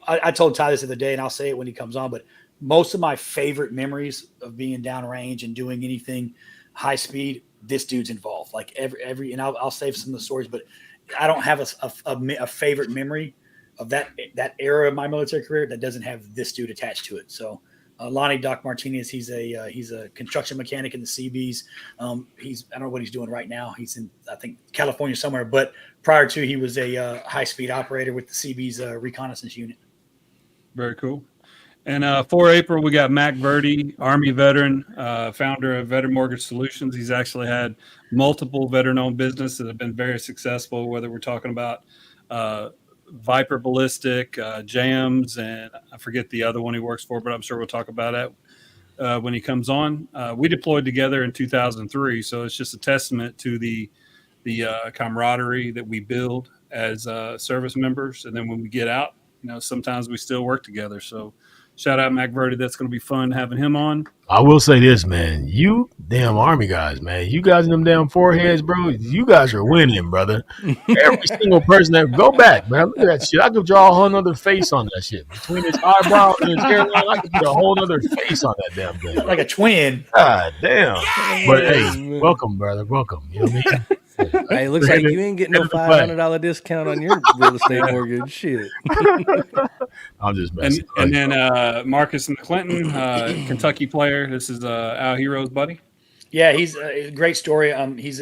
I told Ty this the other day, and I'll say it when he comes on. But most of my favorite memories of being downrange and doing anything high speed, this dude's involved. Like every, and I'll save some of the stories, but I don't have a favorite memory of that era of my military career that doesn't have this dude attached to it. So Lonnie Doc Martinez, he's a construction mechanic in the Seabees. I don't know what he's doing right now. He's in, I think, California somewhere, but prior to, he was a high speed operator with the Seabees reconnaissance unit. Very cool. And for April, we got Mac Verdi, Army veteran, founder of Veteran Mortgage Solutions. He's actually had multiple veteran-owned businesses that have been very successful, whether we're talking about Viper Ballistic, Jams, and I forget the other one he works for, but I'm sure we'll talk about it when he comes on. We deployed together in 2003, so it's just a testament to the camaraderie that we build as service members. And then when we get out, sometimes we still work together. So shout out Mac Verdi. That's going to be fun having him on. I will say this, man. You damn Army guys, man. You guys in them damn foreheads, bro. You guys are winning, brother. Every single person that go back, man. Look at that shit. I could draw a whole nother face on that shit. Between his eyebrow and his hairline, I could put a whole other face on that damn thing. Like a twin. God damn. Yeah. But hey, welcome, brother. Welcome. You know what I mean? Hey, it looks like you ain't getting no $500 discount on your real estate mortgage. Shit. I'm just messing. And then Marcus and Clinton, Kentucky player. This is Al Hero's buddy. Yeah, he's a great story. He's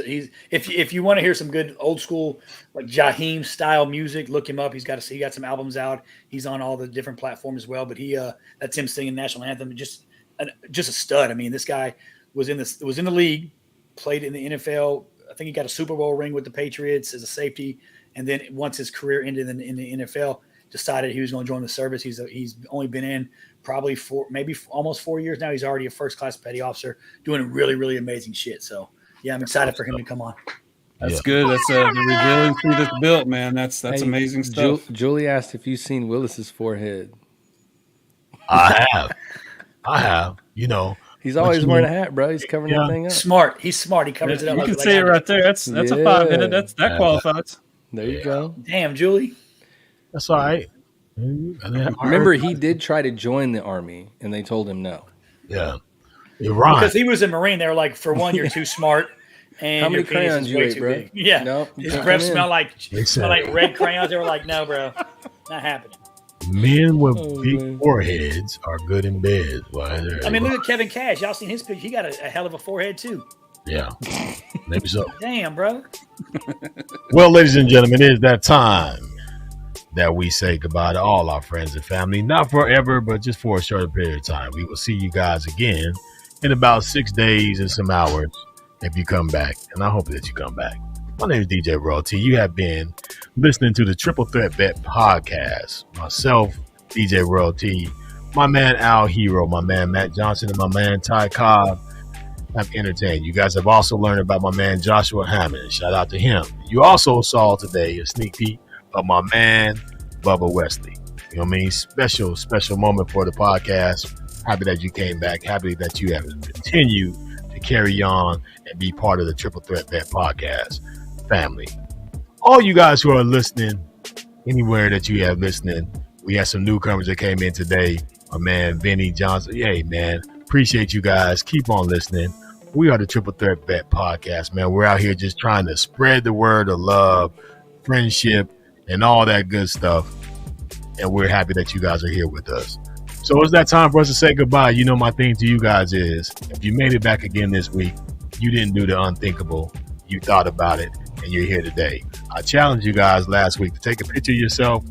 if you want to hear some good old school like Jaheim style music, look him up. He got some albums out. He's on all the different platforms as well. But that's him singing national anthem. Just a stud. I mean, this guy was in the league, played in the NFL. I think he got a Super Bowl ring with the Patriots as a safety, and then once his career ended in the NFL, decided he was going to join the service. He's only been in probably almost 4 years now. He's already a first class petty officer doing really, really amazing shit. So yeah, I'm excited for him to come on. That's good. That's the resiliency that's built, man. That's amazing stuff. Julie asked if you've seen Willis's forehead. I have. You know, he's always wearing a hat, bro. He's covering that thing up. Smart. He's smart. He covers it up. You can see it right there. That's a 5 minute. That qualifies. There you go. Damn, Julie. That's all right. Remember, he did try to join the Army, and they told him no. Yeah, you're right. Because he was a Marine. They were like, for one, you're too smart. And how many crayons you ate, bro? Big. Yeah. No, his breath smelled like red crayons. They were like, no, bro, not happening. Men with big foreheads are good in bed. I mean, look at Kevin Cash. Y'all seen his picture? He got a hell of a forehead too. Yeah, maybe so. Damn, bro. Well, ladies and gentlemen, it is that time that we say goodbye to all our friends and family. Not forever, but just for a shorter period of time. We will see you guys again in about 6 days and some hours if you come back. And I hope that you come back. My name is DJ Royal T. You have been listening to the Triple Threat Bet podcast. Myself, DJ Royal T, my man Al Hero, my man Matt Johnson, and my man Ty Cobb have entertained. You guys have also learned about my man Joshua Hammonds. Shout out to him. You also saw today a sneak peek of my man Bubba Wesley. You know what I mean? Special moment for the podcast. Happy that you came back. Happy that you have continued to carry on and be part of the Triple Threat Bet podcast family. All you guys who are listening, anywhere that you have listening, we had some newcomers that came in today. My man Vinny Johnson. Hey man, appreciate you guys. Keep on listening. We are the Triple Threat Bet podcast, man. We're out here just trying to spread the word of love, friendship, and all that good stuff. And we're happy that you guys are here with us. So it's that time for us to say goodbye. You know, my thing to you guys is, if you made it back again this week, you didn't do the unthinkable. You thought about it, and you're here today. I challenged you guys last week to take a picture of yourself,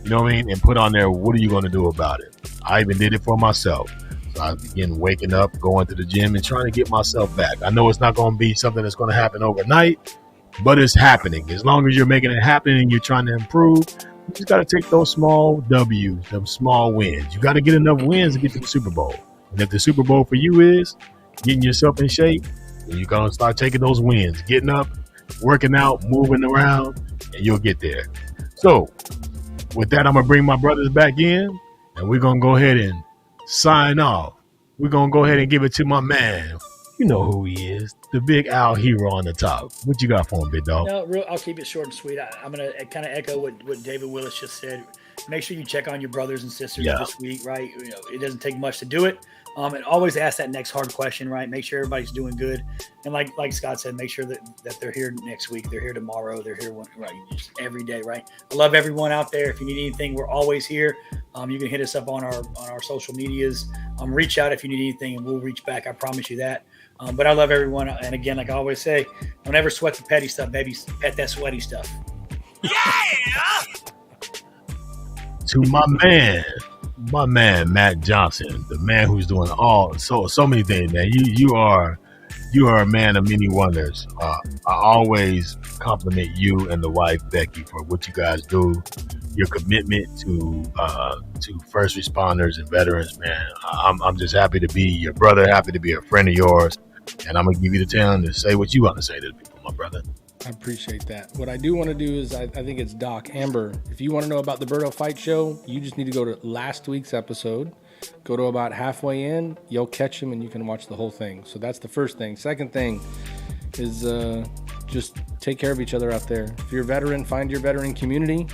you know what I mean, and put on there, what are you going to do about it? I even did it for myself. So I began waking up, going to the gym, and trying to get myself back. I know it's not going to be something that's going to happen overnight, but it's happening. As long as you're making it happen and you're trying to improve, you just got to take those small W's, them small wins. You got to get enough wins to get to the Super Bowl. And if the Super Bowl for you is getting yourself in shape, then you're going to start taking those wins, getting up, working out, moving around, and you'll get there. So with that, I'm going to bring my brothers back in, and we're going to go ahead and sign off. We're going to go ahead and give it to my man. You know who he is, the big Al Hero on the top. What you got for him, big dog? No, I'll keep it short and sweet. I'm going to kind of echo what David Willis just said. Make sure you check on your brothers and sisters this week, right? You know, it doesn't take much to do it. And always ask that next hard question, right? Make sure everybody's doing good. And like Scott said, make sure that they're here next week. They're here tomorrow. They're here just every day, right? I love everyone out there. If you need anything, we're always here. You can hit us up on our social medias. Reach out if you need anything, and we'll reach back. I promise you that. But I love everyone. And again, like I always say, don't ever sweat the petty stuff, baby. Pet that sweaty stuff. Yeah! To my man Matt Johnson, the man who's doing so many things, man. You are a man of many wonders. I always compliment you and the wife Becky for what you guys do. Your commitment to first responders and veterans, man. I'm just happy to be your brother, happy to be a friend of yours, and I'm gonna give you the time to say what you want to say to the people, my brother. I appreciate that. What I do want to do is I think it's Doc Amber. If you want to know about the Birdo Fight Show, you just need to go to last week's episode. Go to about halfway in, you'll catch him and you can watch the whole thing. So that's the first thing. Second thing is just take care of each other out there. If you're a veteran, find your veteran community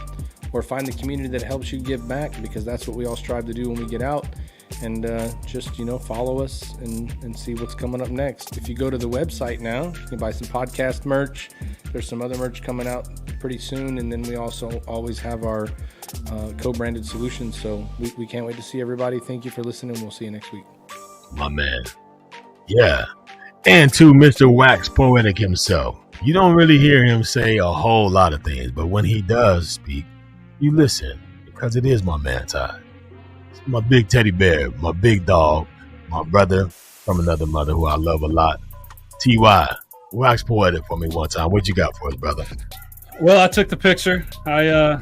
or find the community that helps you give back, because that's what we all strive to do when we get out. And just, follow us and see what's coming up next. If you go to the website now, you can buy some podcast merch. There's some other merch coming out pretty soon. And then we also always have our co-branded solutions. So we can't wait to see everybody. Thank you for listening. We'll see you next week. My man. Yeah. And to Mr. Wax Poetic himself. You don't really hear him say a whole lot of things, but when he does speak, you listen, because it is my man time. It's my big teddy bear, my big dog, my brother from another mother who I love a lot. T.Y., Wax Poetic for me one time. What you got for us, brother? Well, I took the picture. I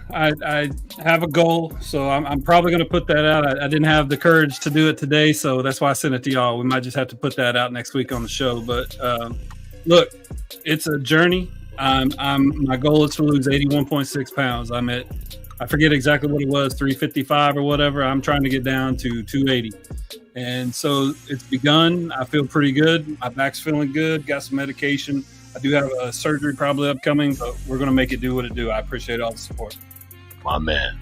have a goal, so I'm probably going to put that out. I didn't have the courage to do it today, so that's why I sent it to y'all. We might just have to put that out next week on the show. But look, it's a journey. My goal is to lose 81.6 pounds. I forget exactly what it was, 355 or whatever. I'm trying to get down to 280. And so it's begun. I feel pretty good. My back's feeling good. Got some medication. I do have a surgery probably upcoming, but we're going to make it do what it do. I appreciate all the support. My man.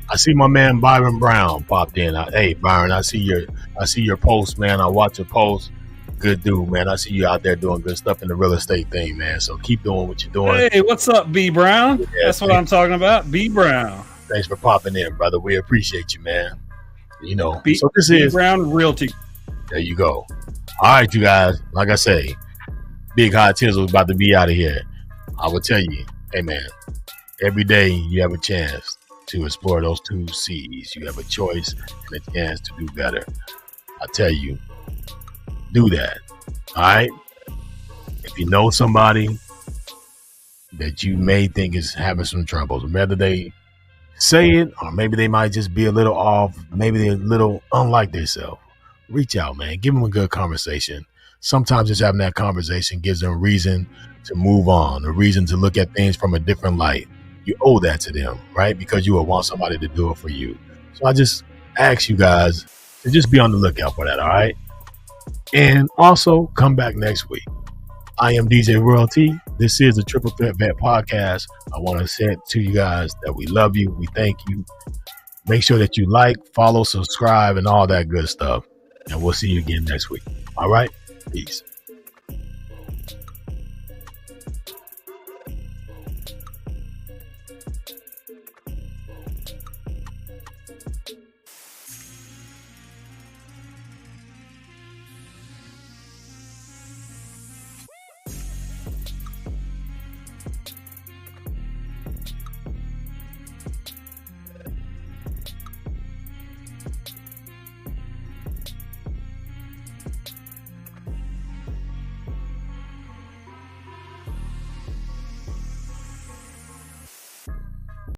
I see my man Byron Brown popped in. Hey, Byron, I see your post, man. I watch your post. Good dude, man. I see you out there doing good stuff in the real estate thing, man. So keep doing what you're doing. Hey, what's up, B Brown? Yeah, that's what I'm talking about. B Brown. Thanks for popping in, brother. We appreciate you, man. You know, so this is Brown Realty. There you go. All right, you guys. Like I say, Big Hot Tizzle is about to be out of here. I will tell you, hey man, every day you have a chance to explore those 2 C's. You have a choice and a chance to do better. I tell you, do that. All right. If you know somebody that you may think is having some troubles, whether they say it or maybe they might just be a little off, maybe they're a little unlike themselves, reach out, man. Give them a good conversation. Sometimes just having that conversation gives them a reason to move on, a reason to look at things from a different light. You owe that to them, right? Because you will want somebody to do it for you. So I just ask you guys to just be on the lookout for that, all right? And also come back next week. I am DJ Royalty. This is the Triple Threat Vet Podcast. I want to say to you guys that we love you. We thank you. Make sure that you like, follow, subscribe, and all that good stuff. And we'll see you again next week. All right? Peace.